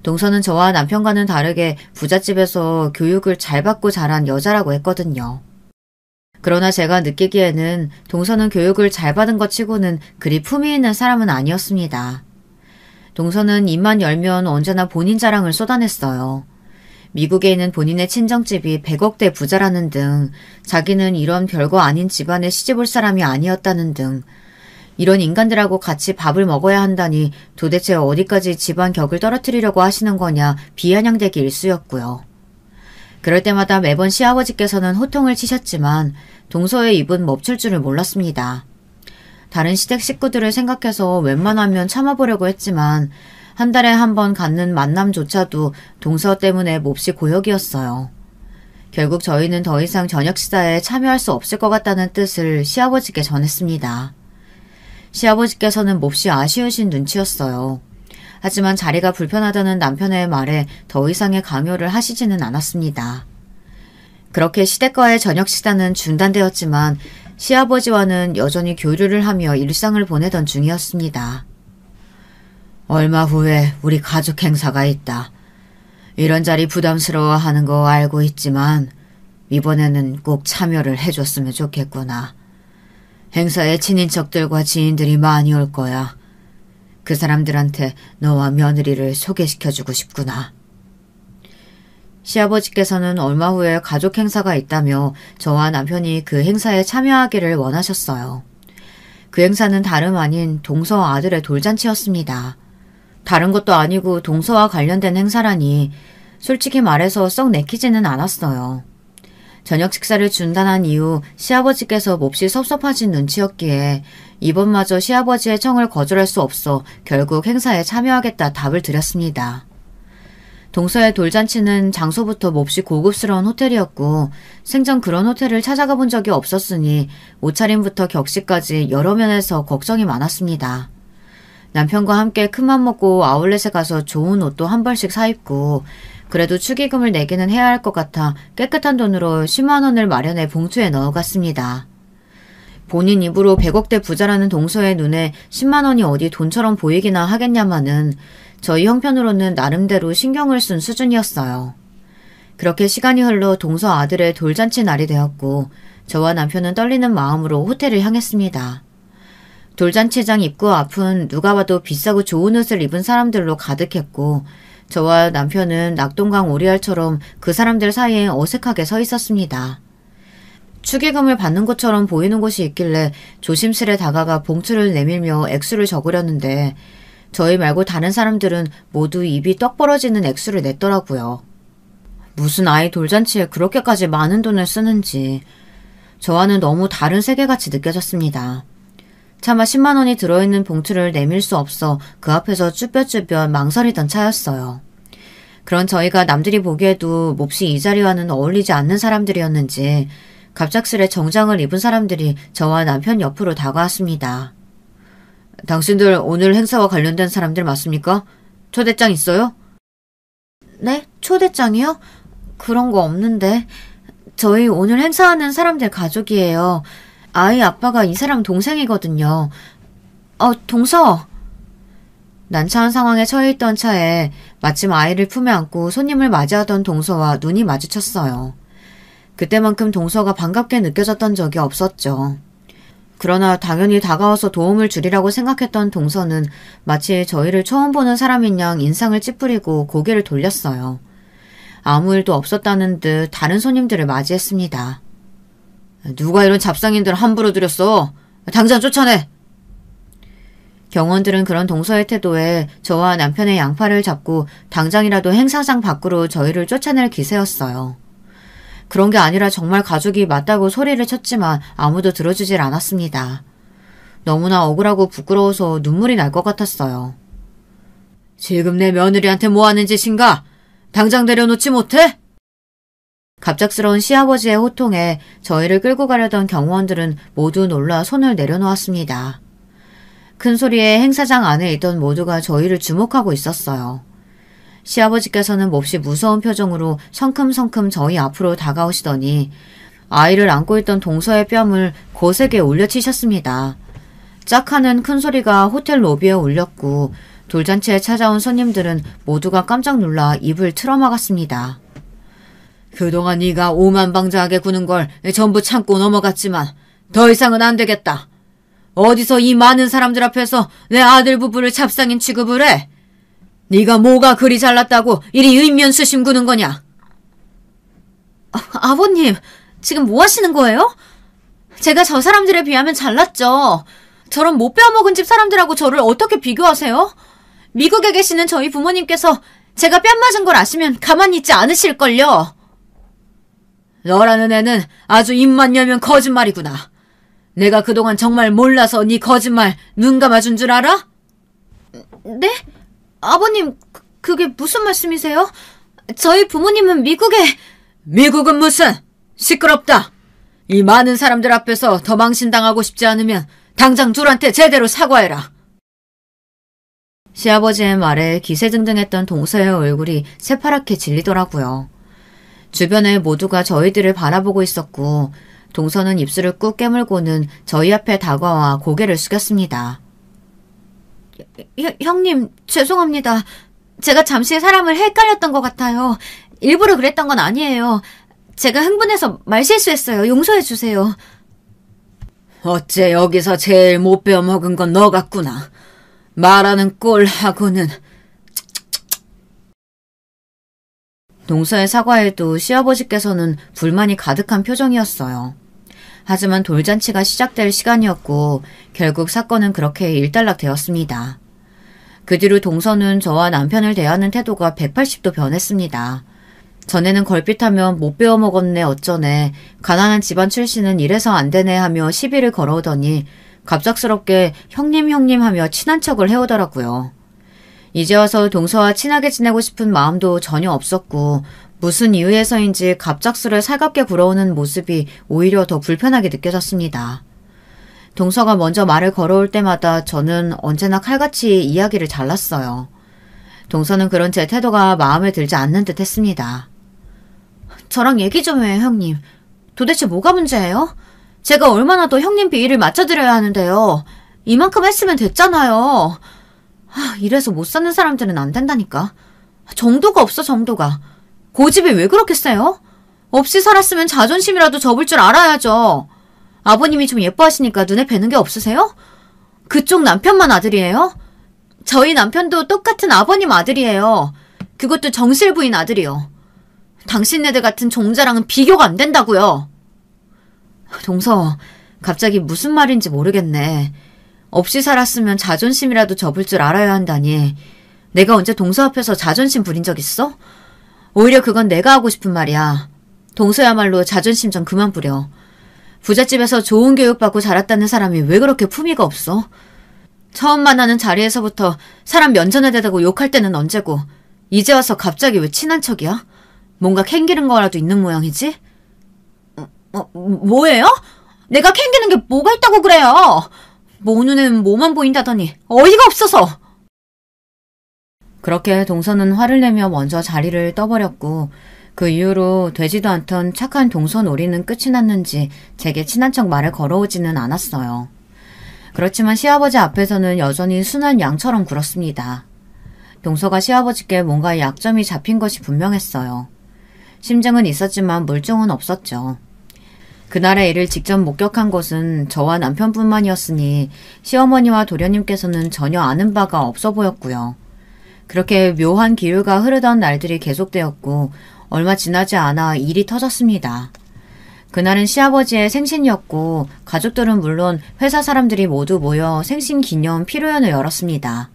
동서는 저와 남편과는 다르게 부잣집에서 교육을 잘 받고 자란 여자라고 했거든요. 그러나 제가 느끼기에는 동서는 교육을 잘 받은 것 치고는 그리 품위 있는 사람은 아니었습니다. 동서는 입만 열면 언제나 본인 자랑을 쏟아냈어요. 미국에 있는 본인의 친정집이 100억대 부자라는 등 자기는 이런 별거 아닌 집안에 시집올 사람이 아니었다는 등 이런 인간들하고 같이 밥을 먹어야 한다니 도대체 어디까지 집안 격을 떨어뜨리려고 하시는 거냐 비아냥대기 일쑤였고요. 그럴 때마다 매번 시아버지께서는 호통을 치셨지만 동서의 입은 멈출 줄을 몰랐습니다. 다른 시댁 식구들을 생각해서 웬만하면 참아보려고 했지만 한 달에 한 번 갖는 만남조차도 동서 때문에 몹시 고역이었어요. 결국 저희는 더 이상 저녁 식사에 참여할 수 없을 것 같다는 뜻을 시아버지께 전했습니다. 시아버지께서는 몹시 아쉬우신 눈치였어요. 하지만 자리가 불편하다는 남편의 말에 더 이상의 강요를 하시지는 않았습니다. 그렇게 시댁과의 저녁 식사는 중단되었지만 시아버지와는 여전히 교류를 하며 일상을 보내던 중이었습니다. 얼마 후에 우리 가족 행사가 있다. 이런 자리 부담스러워하는 거 알고 있지만 이번에는 꼭 참여를 해줬으면 좋겠구나. 행사에 친인척들과 지인들이 많이 올 거야. 그 사람들한테 너와 며느리를 소개시켜주고 싶구나. 시아버지께서는 얼마 후에 가족 행사가 있다며 저와 남편이 그 행사에 참여하기를 원하셨어요. 그 행사는 다름 아닌 동서 아들의 돌잔치였습니다. 다른 것도 아니고 동서와 관련된 행사라니 솔직히 말해서 썩 내키지는 않았어요. 저녁 식사를 중단한 이후 시아버지께서 몹시 섭섭하신 눈치였기에 이번마저 시아버지의 청을 거절할 수 없어 결국 행사에 참여하겠다 답을 드렸습니다. 동서의 돌잔치는 장소부터 몹시 고급스러운 호텔이었고 생전 그런 호텔을 찾아가 본 적이 없었으니 옷차림부터 격식까지 여러 면에서 걱정이 많았습니다. 남편과 함께 큰맘 먹고 아울렛에 가서 좋은 옷도 한 벌씩 사입고 그래도 축의금을 내기는 해야 할 것 같아 깨끗한 돈으로 10만 원을 마련해 봉투에 넣어갔습니다. 본인 입으로 100억대 부자라는 동서의 눈에 10만 원이 어디 돈처럼 보이기나 하겠냐마는 저희 형편으로는 나름대로 신경을 쓴 수준이었어요. 그렇게 시간이 흘러 동서 아들의 돌잔치 날이 되었고 저와 남편은 떨리는 마음으로 호텔을 향했습니다. 돌잔치장 입구 앞은 누가 봐도 비싸고 좋은 옷을 입은 사람들로 가득했고 저와 남편은 낙동강 오리알처럼 그 사람들 사이에 어색하게 서 있었습니다. 축의금을 받는 것처럼 보이는 곳이 있길래 조심스레 다가가 봉투를 내밀며 액수를 적으려는데 저희 말고 다른 사람들은 모두 입이 떡 벌어지는 액수를 냈더라고요. 무슨 아이 돌잔치에 그렇게까지 많은 돈을 쓰는지 저와는 너무 다른 세계같이 느껴졌습니다. 차마 10만 원이 들어있는 봉투를 내밀 수 없어 그 앞에서 쭈뼛쭈뼛 망설이던 차였어요. 그런 저희가 남들이 보기에도 몹시 이 자리와는 어울리지 않는 사람들이었는지 갑작스레 정장을 입은 사람들이 저와 남편 옆으로 다가왔습니다. 당신들 오늘 행사와 관련된 사람들 맞습니까? 초대장 있어요? 네? 초대장이요? 그런 거 없는데. 저희 오늘 행사하는 사람들 가족이에요. 아이 아빠가 이 사람 동생이거든요. 동서. 난처한 상황에 처해 있던 차에 마침 아이를 품에 안고 손님을 맞이하던 동서와 눈이 마주쳤어요. 그때만큼 동서가 반갑게 느껴졌던 적이 없었죠. 그러나 당연히 다가와서 도움을 주리라고 생각했던 동서는 마치 저희를 처음 보는 사람인 양 인상을 찌푸리고 고개를 돌렸어요. 아무 일도 없었다는 듯 다른 손님들을 맞이했습니다. 누가 이런 잡상인들 함부로 들였어? 당장 쫓아내! 경원들은 그런 동서의 태도에 저와 남편의 양팔을 잡고 당장이라도 행사장 밖으로 저희를 쫓아낼 기세였어요. 그런 게 아니라 정말 가족이 맞다고 소리를 쳤지만 아무도 들어주질 않았습니다. 너무나 억울하고 부끄러워서 눈물이 날 것 같았어요. 지금 내 며느리한테 뭐 하는 짓인가? 당장 내려놓지 못해? 갑작스러운 시아버지의 호통에 저희를 끌고 가려던 경호원들은 모두 놀라 손을 내려놓았습니다. 큰 소리에 행사장 안에 있던 모두가 저희를 주목하고 있었어요. 시아버지께서는 몹시 무서운 표정으로 성큼성큼 저희 앞으로 다가오시더니 아이를 안고 있던 동서의 뺨을 거세게 올려치셨습니다. 짝 하는 큰 소리가 호텔 로비에 울렸고 돌잔치에 찾아온 손님들은 모두가 깜짝 놀라 입을 틀어막았습니다. 그동안 네가 오만방자하게 구는 걸 전부 참고 넘어갔지만 더 이상은 안 되겠다. 어디서 이 많은 사람들 앞에서 내 아들 부부를 잡상인 취급을 해? 네가 뭐가 그리 잘났다고 이리 의면수심 구는 거냐? 아버님, 지금 뭐 하시는 거예요? 제가 저 사람들에 비하면 잘났죠. 저런 못 빼어먹은 집 사람들하고 저를 어떻게 비교하세요? 미국에 계시는 저희 부모님께서 제가 뺨 맞은 걸 아시면 가만히 있지 않으실걸요. 너라는 애는 아주 입만 열면 거짓말이구나. 내가 그동안 정말 몰라서 네 거짓말 눈 감아준 줄 알아? 네? 아버님, 그게 무슨 말씀이세요? 저희 부모님은 미국에... 미국은 무슨! 시끄럽다! 이 많은 사람들 앞에서 더 망신당하고 싶지 않으면 당장 둘한테 제대로 사과해라. 시아버지의 말에 기세등등했던 동서의 얼굴이 새파랗게 질리더라고요. 주변에 모두가 저희들을 바라보고 있었고 동서는 입술을 꾹 깨물고는 저희 앞에 다가와 고개를 숙였습니다. 형님, 죄송합니다. 제가 잠시 사람을 헷갈렸던 것 같아요. 일부러 그랬던 건 아니에요. 제가 흥분해서 말실수했어요. 용서해 주세요. 어째 여기서 제일 못 배워먹은 건 너 같구나. 말하는 꼴하고는. 동서의 사과에도 시아버지께서는 불만이 가득한 표정이었어요. 하지만 돌잔치가 시작될 시간이었고 결국 사건은 그렇게 일단락되었습니다. 그 뒤로 동서는 저와 남편을 대하는 태도가 180도 변했습니다. 전에는 걸핏하면 못 배워먹었네 어쩌네, 가난한 집안 출신은 이래서 안 되네 하며 시비를 걸어오더니 갑작스럽게 형님 하며 친한 척을 해오더라고요. 이제 와서 동서와 친하게 지내고 싶은 마음도 전혀 없었고 무슨 이유에서인지 갑작스레 살갑게 굴어오는 모습이 오히려 더 불편하게 느껴졌습니다. 동서가 먼저 말을 걸어올 때마다 저는 언제나 칼같이 이야기를 잘랐어요. 동서는 그런 제 태도가 마음에 들지 않는 듯 했습니다. 저랑 얘기 좀 해요, 형님. 도대체 뭐가 문제예요? 제가 얼마나 더 형님 비위를 맞춰드려야 하는데요. 이만큼 했으면 됐잖아요. 이래서 못 사는 사람들은 안 된다니까. 정도가 없어, 정도가. 고집이 왜 그렇게 세요? 없이 살았으면 자존심이라도 접을 줄 알아야죠. 아버님이 좀 예뻐하시니까 눈에 뵈는 게 없으세요? 그쪽 남편만 아들이에요? 저희 남편도 똑같은 아버님 아들이에요. 그것도 정실 부인 아들이요. 당신네들 같은 종자랑은 비교가 안 된다고요. 동서, 갑자기 무슨 말인지 모르겠네. 없이 살았으면 자존심이라도 접을 줄 알아야 한다니. 내가 언제 동서 앞에서 자존심 부린 적 있어? 오히려 그건 내가 하고 싶은 말이야. 동서야말로 자존심 좀 그만 부려. 부잣집에서 좋은 교육받고 자랐다는 사람이 왜 그렇게 품위가 없어? 처음 만나는 자리에서부터 사람 면전에 대다고 욕할 때는 언제고 이제 와서 갑자기 왜 친한 척이야? 뭔가 캥기는 거라도 있는 모양이지? 뭐예요? 내가 캥기는 게 뭐가 있다고 그래요? 모 눈에는 뭐만 보인다더니 어이가 없어서. 그렇게 동서는 화를 내며 먼저 자리를 떠버렸고 그 이후로 되지도 않던 착한 동서 놀이는 끝이 났는지 제게 친한 척 말을 걸어오지는 않았어요. 그렇지만 시아버지 앞에서는 여전히 순한 양처럼 굴었습니다. 동서가 시아버지께 뭔가 약점이 잡힌 것이 분명했어요. 심증은 있었지만 물증은 없었죠. 그날의 일을 직접 목격한 것은 저와 남편뿐만이었으니 시어머니와 도련님께서는 전혀 아는 바가 없어 보였고요. 그렇게 묘한 기류가 흐르던 날들이 계속되었고 얼마 지나지 않아 일이 터졌습니다. 그날은 시아버지의 생신이었고 가족들은 물론 회사 사람들이 모두 모여 생신 기념 피로연을 열었습니다.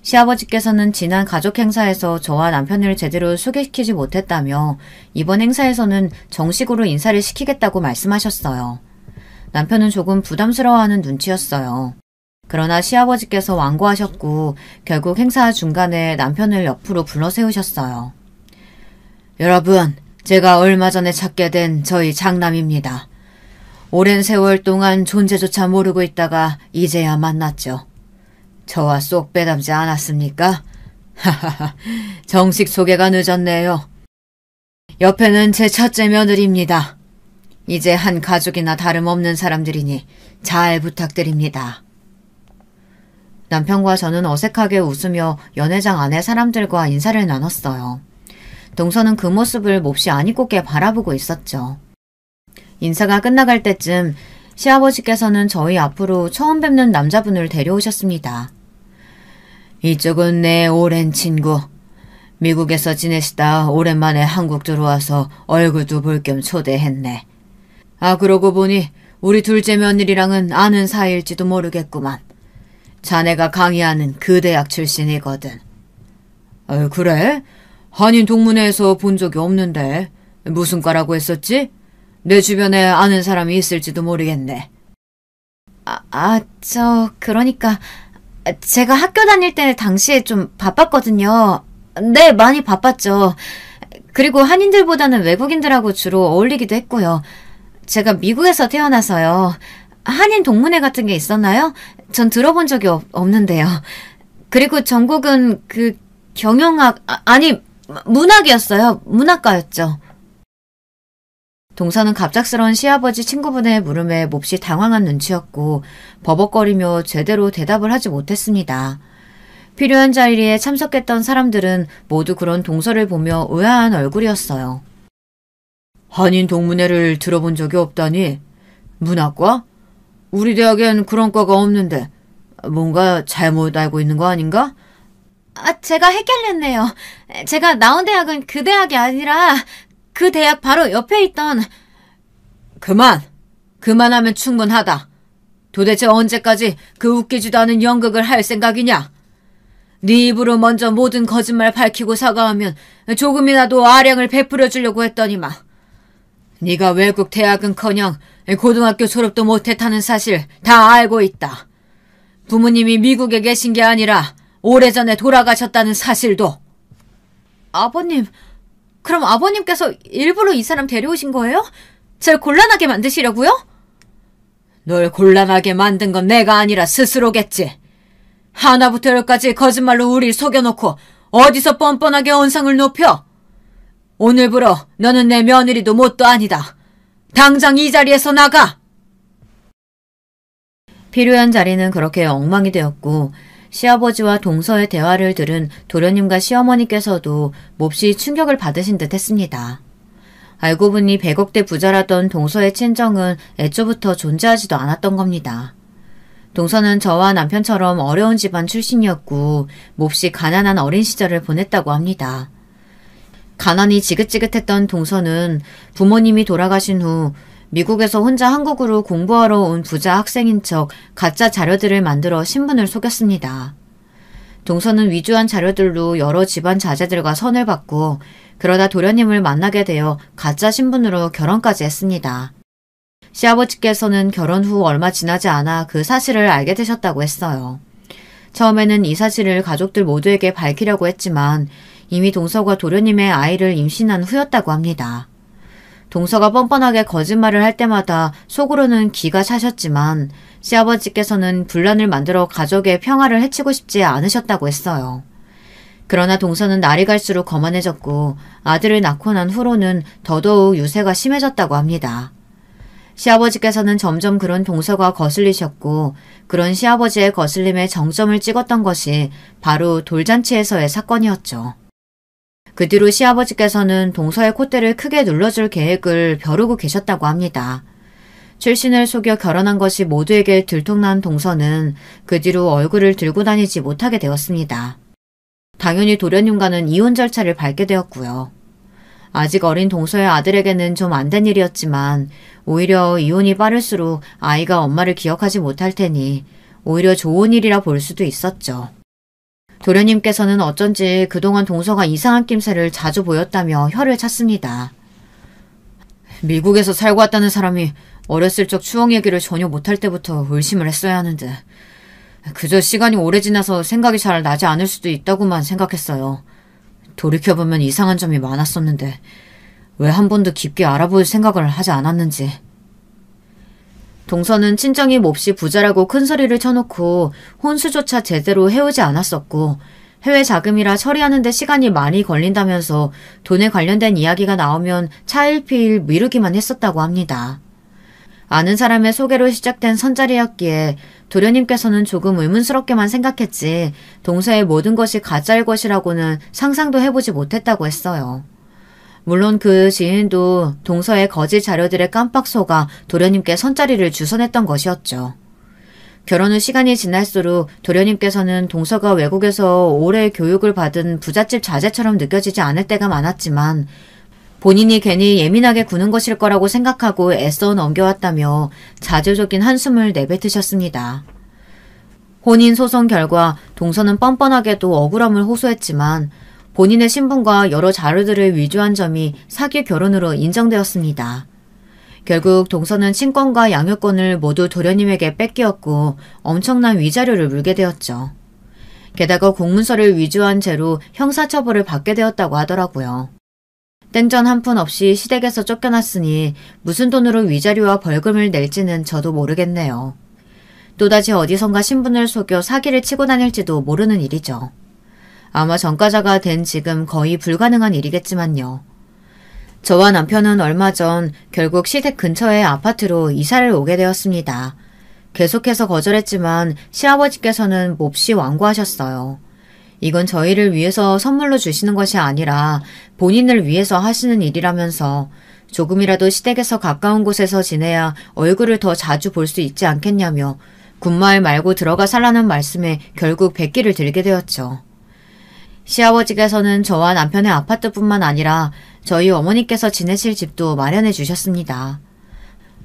시아버지께서는 지난 가족 행사에서 저와 남편을 제대로 소개시키지 못했다며 이번 행사에서는 정식으로 인사를 시키겠다고 말씀하셨어요. 남편은 조금 부담스러워하는 눈치였어요. 그러나 시아버지께서 완고하셨고 결국 행사 중간에 남편을 옆으로 불러 세우셨어요. 여러분, 제가 얼마 전에 찾게 된 저희 장남입니다. 오랜 세월 동안 존재조차 모르고 있다가 이제야 만났죠. 저와 쏙 빼닮지 않았습니까? 하하하, 정식 소개가 늦었네요. 옆에는 제 첫째 며느리입니다. 이제 한 가족이나 다름없는 사람들이니 잘 부탁드립니다. 남편과 저는 어색하게 웃으며 연회장 안의 사람들과 인사를 나눴어요. 동서는 그 모습을 몹시 아니꼽게 바라보고 있었죠. 인사가 끝나갈 때쯤 시아버지께서는 저희 앞으로 처음 뵙는 남자분을 데려오셨습니다. 이쪽은 내 오랜 친구. 미국에서 지내시다 오랜만에 한국 들어와서 얼굴도 볼 겸 초대했네. 아, 그러고 보니 우리 둘째 며느리랑은 아는 사이일지도 모르겠구만. 자네가 강의하는 그 대학 출신이거든. 그래? 한인 동문회에서 본 적이 없는데 무슨 과라고 했었지? 내 주변에 아는 사람이 있을지도 모르겠네. 그러니까 제가 학교 다닐 때 당시에 좀 바빴거든요. 네, 많이 바빴죠. 그리고 한인들보다는 외국인들하고 주로 어울리기도 했고요. 제가 미국에서 태어나서요. 한인 동문회 같은 게 있었나요? 전 들어본 적이 없는데요. 그리고 전공은 경영학, 문학이었어요. 문학과였죠. 동서는 갑작스러운 시아버지 친구분의 물음에 몹시 당황한 눈치였고 버벅거리며 제대로 대답을 하지 못했습니다. 필요한 자리에 참석했던 사람들은 모두 그런 동서를 보며 의아한 얼굴이었어요. 한인 동문회를 들어본 적이 없다니? 문학과? 우리 대학엔 그런 과가 없는데 뭔가 잘못 알고 있는 거 아닌가? 제가 헷갈렸네요. 제가 나온 대학은 그 대학이 아니라 그 대학 바로 옆에 있던... 그만하면 충분하다. 도대체 언제까지 그 웃기지도 않은 연극을 할 생각이냐? 네 입으로 먼저 모든 거짓말 밝히고 사과하면 조금이라도 아량을 베풀어 주려고 했더니만. 네가 외국 대학은커녕 고등학교 졸업도 못했다는 사실 다 알고 있다. 부모님이 미국에 계신 게 아니라 오래전에 돌아가셨다는 사실도. 아버님, 그럼 아버님께서 일부러 이 사람 데려오신 거예요? 절 곤란하게 만드시려고요? 널 곤란하게 만든 건 내가 아니라 스스로겠지. 하나부터 열까지 거짓말로 우릴 속여놓고 어디서 뻔뻔하게 언성을 높여? 오늘부로 너는 내 며느리도 뭣도 아니다. 당장 이 자리에서 나가! 필요한 자리는 그렇게 엉망이 되었고 시아버지와 동서의 대화를 들은 도련님과 시어머니께서도 몹시 충격을 받으신 듯 했습니다. 알고 보니 100억대 부자라던 동서의 친정은 애초부터 존재하지도 않았던 겁니다. 동서는 저와 남편처럼 어려운 집안 출신이었고 몹시 가난한 어린 시절을 보냈다고 합니다. 가난이 지긋지긋했던 동서는 부모님이 돌아가신 후 미국에서 혼자 한국으로 공부하러 온 부자 학생인 척 가짜 자료들을 만들어 신분을 속였습니다. 동서는 위조한 자료들로 여러 집안 자제들과 선을 받고 그러다 도련님을 만나게 되어 가짜 신분으로 결혼까지 했습니다. 시아버지께서는 결혼 후 얼마 지나지 않아 그 사실을 알게 되셨다고 했어요. 처음에는 이 사실을 가족들 모두에게 밝히려고 했지만 이미 동서가 도련님의 아이를 임신한 후였다고 합니다. 동서가 뻔뻔하게 거짓말을 할 때마다 속으로는 기가 차셨지만 시아버지께서는 분란을 만들어 가족의 평화를 해치고 싶지 않으셨다고 했어요. 그러나 동서는 날이 갈수록 거만해졌고 아들을 낳고 난 후로는 더더욱 유세가 심해졌다고 합니다. 시아버지께서는 점점 그런 동서가 거슬리셨고 그런 시아버지의 거슬림에 정점을 찍었던 것이 바로 돌잔치에서의 사건이었죠. 그 뒤로 시아버지께서는 동서의 콧대를 크게 눌러줄 계획을 벼르고 계셨다고 합니다. 출신을 속여 결혼한 것이 모두에게 들통난 동서는 그 뒤로 얼굴을 들고 다니지 못하게 되었습니다. 당연히 도련님과는 이혼 절차를 밟게 되었고요. 아직 어린 동서의 아들에게는 좀 안 된 일이었지만 오히려 이혼이 빠를수록 아이가 엄마를 기억하지 못할 테니 오히려 좋은 일이라 볼 수도 있었죠. 도련님께서는 어쩐지 그동안 동서가 이상한 낌새를 자주 보였다며 혀를 찼습니다. 미국에서 살고 왔다는 사람이 어렸을 적 추억 얘기를 전혀 못할 때부터 의심을 했어야 하는데 그저 시간이 오래 지나서 생각이 잘 나지 않을 수도 있다고만 생각했어요. 돌이켜보면 이상한 점이 많았었는데 왜 한 번도 깊게 알아볼 생각을 하지 않았는지. 동서는 친정이 몹시 부자라고 큰소리를 쳐놓고 혼수조차 제대로 해오지 않았었고 해외 자금이라 처리하는 데 시간이 많이 걸린다면서 돈에 관련된 이야기가 나오면 차일피일 미루기만 했었다고 합니다. 아는 사람의 소개로 시작된 선자리였기에 도련님께서는 조금 의문스럽게만 생각했지 동서의 모든 것이 가짜일 것이라고는 상상도 해보지 못했다고 했어요. 물론 그 지인도 동서의 거짓 자료들에 깜빡 속아 도련님께 선자리를 주선했던 것이었죠. 결혼 후 시간이 지날수록 도련님께서는 동서가 외국에서 오래 교육을 받은 부잣집 자제처럼 느껴지지 않을 때가 많았지만 본인이 괜히 예민하게 구는 것일 거라고 생각하고 애써 넘겨왔다며 자조적인 한숨을 내뱉으셨습니다. 혼인소송 결과 동서는 뻔뻔하게도 억울함을 호소했지만 본인의 신분과 여러 자료들을 위조한 점이 사기 결혼으로 인정되었습니다. 결국 동서는 친권과 양육권을 모두 도련님에게 뺏기었고 엄청난 위자료를 물게 되었죠. 게다가 공문서를 위조한 죄로 형사처벌을 받게 되었다고 하더라고요. 땡전 한 푼 없이 시댁에서 쫓겨났으니 무슨 돈으로 위자료와 벌금을 낼지는 저도 모르겠네요. 또다시 어디선가 신분을 속여 사기를 치고 다닐지도 모르는 일이죠. 아마 전과자가 된 지금 거의 불가능한 일이겠지만요. 저와 남편은 얼마 전 결국 시댁 근처의 아파트로 이사를 오게 되었습니다. 계속해서 거절했지만 시아버지께서는 몹시 완고하셨어요. 이건 저희를 위해서 선물로 주시는 것이 아니라 본인을 위해서 하시는 일이라면서 조금이라도 시댁에서 가까운 곳에서 지내야 얼굴을 더 자주 볼 수 있지 않겠냐며 군마을 말고 들어가 살라는 말씀에 결국 백기를 들게 되었죠. 시아버지께서는 저와 남편의 아파트뿐만 아니라 저희 어머니께서 지내실 집도 마련해 주셨습니다.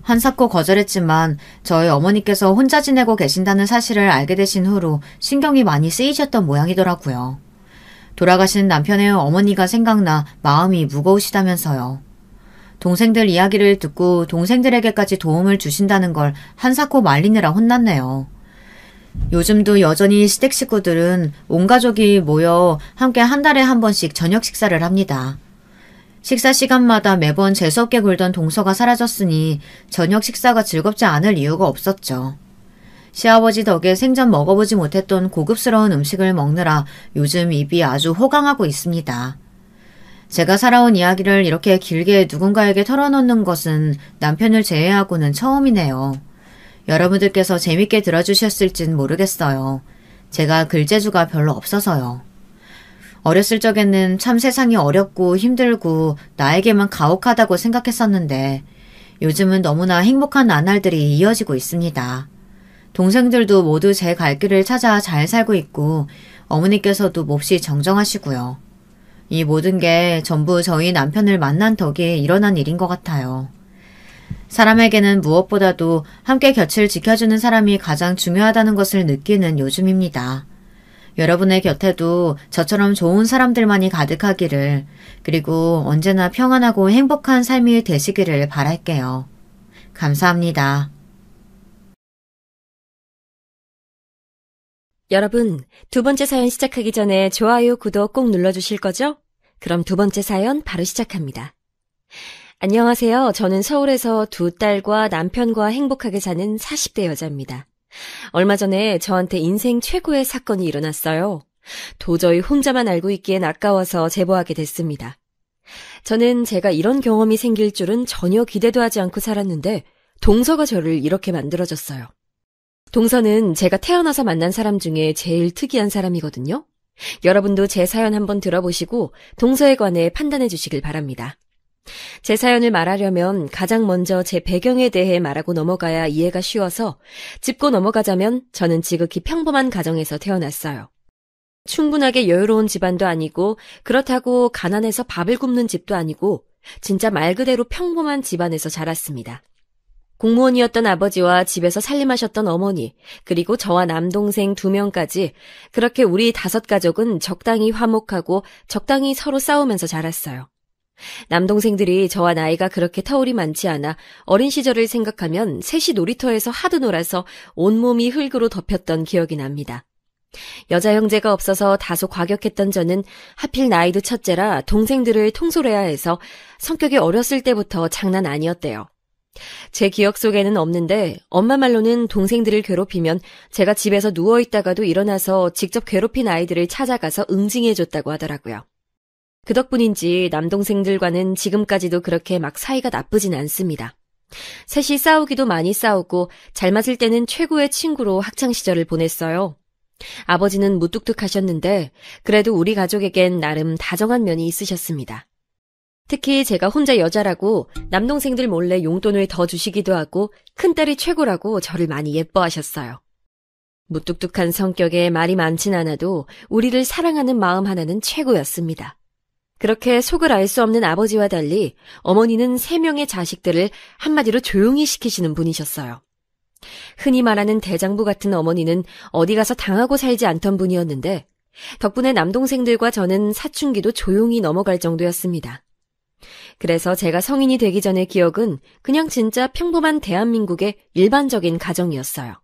한사코 거절했지만 저희 어머니께서 혼자 지내고 계신다는 사실을 알게 되신 후로 신경이 많이 쓰이셨던 모양이더라고요. 돌아가신 남편의 어머니가 생각나 마음이 무거우시다면서요. 동생들 이야기를 듣고 동생들에게까지 도움을 주신다는 걸 한사코 말리느라 혼났네요. 요즘도 여전히 시댁 식구들은 온 가족이 모여 함께 한 달에 한 번씩 저녁 식사를 합니다. 식사 시간마다 매번 재수없게 굴던 동서가 사라졌으니 저녁 식사가 즐겁지 않을 이유가 없었죠. 시아버지 덕에 생전 먹어보지 못했던 고급스러운 음식을 먹느라 요즘 입이 아주 호강하고 있습니다. 제가 살아온 이야기를 이렇게 길게 누군가에게 털어놓는 것은 남편을 제외하고는 처음이네요. 여러분들께서 재밌게 들어주셨을진 모르겠어요. 제가 글재주가 별로 없어서요. 어렸을 적에는 참 세상이 어렵고 힘들고 나에게만 가혹하다고 생각했었는데 요즘은 너무나 행복한 나날들이 이어지고 있습니다. 동생들도 모두 제 갈 길을 찾아 잘 살고 있고 어머니께서도 몹시 정정하시고요. 이 모든 게 전부 저희 남편을 만난 덕에 일어난 일인 것 같아요. 사람에게는 무엇보다도 함께 곁을 지켜주는 사람이 가장 중요하다는 것을 느끼는 요즘입니다. 여러분의 곁에도 저처럼 좋은 사람들만이 가득하기를, 그리고 언제나 평안하고 행복한 삶이 되시기를 바랄게요. 감사합니다. 여러분, 두 번째 사연 시작하기 전에 좋아요, 구독 꼭 눌러주실 거죠? 그럼 두 번째 사연 바로 시작합니다. 안녕하세요. 저는 서울에서 두 딸과 남편과 행복하게 사는 40대 여자입니다. 얼마 전에 저한테 인생 최고의 사건이 일어났어요. 도저히 혼자만 알고 있기엔 아까워서 제보하게 됐습니다. 저는 제가 이런 경험이 생길 줄은 전혀 기대도 하지 않고 살았는데 동서가 저를 이렇게 만들어줬어요. 동서는 제가 태어나서 만난 사람 중에 제일 특이한 사람이거든요. 여러분도 제 사연 한번 들어보시고 동서에 관해 판단해 주시길 바랍니다. 제 사연을 말하려면 가장 먼저 제 배경에 대해 말하고 넘어가야 이해가 쉬워서 짚고 넘어가자면 저는 지극히 평범한 가정에서 태어났어요. 충분하게 여유로운 집안도 아니고 그렇다고 가난해서 밥을 굶는 집도 아니고 진짜 말 그대로 평범한 집안에서 자랐습니다. 공무원이었던 아버지와 집에서 살림하셨던 어머니, 그리고 저와 남동생 2명까지 그렇게 우리 5가족은 적당히 화목하고 적당히 서로 싸우면서 자랐어요. 남동생들이 저와 나이가 그렇게 터울이 많지 않아 어린 시절을 생각하면 셋이 놀이터에서 하도 놀아서 온몸이 흙으로 덮였던 기억이 납니다. 여자 형제가 없어서 다소 과격했던 저는 하필 나이도 첫째라 동생들을 통솔해야 해서 성격이 어렸을 때부터 장난 아니었대요. 제 기억 속에는 없는데 엄마 말로는 동생들을 괴롭히면 제가 집에서 누워있다가도 일어나서 직접 괴롭힌 아이들을 찾아가서 응징해줬다고 하더라고요. 그 덕분인지 남동생들과는 지금까지도 그렇게 막 사이가 나쁘진 않습니다. 셋이 싸우기도 많이 싸우고 잘 맞을 때는 최고의 친구로 학창시절을 보냈어요. 아버지는 무뚝뚝하셨는데 그래도 우리 가족에겐 나름 다정한 면이 있으셨습니다. 특히 제가 혼자 여자라고 남동생들 몰래 용돈을 더 주시기도 하고 큰딸이 최고라고 저를 많이 예뻐하셨어요. 무뚝뚝한 성격에 말이 많진 않아도 우리를 사랑하는 마음 하나는 최고였습니다. 그렇게 속을 알 수 없는 아버지와 달리 어머니는 3명의 자식들을 한마디로 조용히 시키시는 분이셨어요. 흔히 말하는 대장부 같은 어머니는 어디 가서 당하고 살지 않던 분이었는데 덕분에 남동생들과 저는 사춘기도 조용히 넘어갈 정도였습니다. 그래서 제가 성인이 되기 전의 기억은 그냥 진짜 평범한 대한민국의 일반적인 가정이었어요.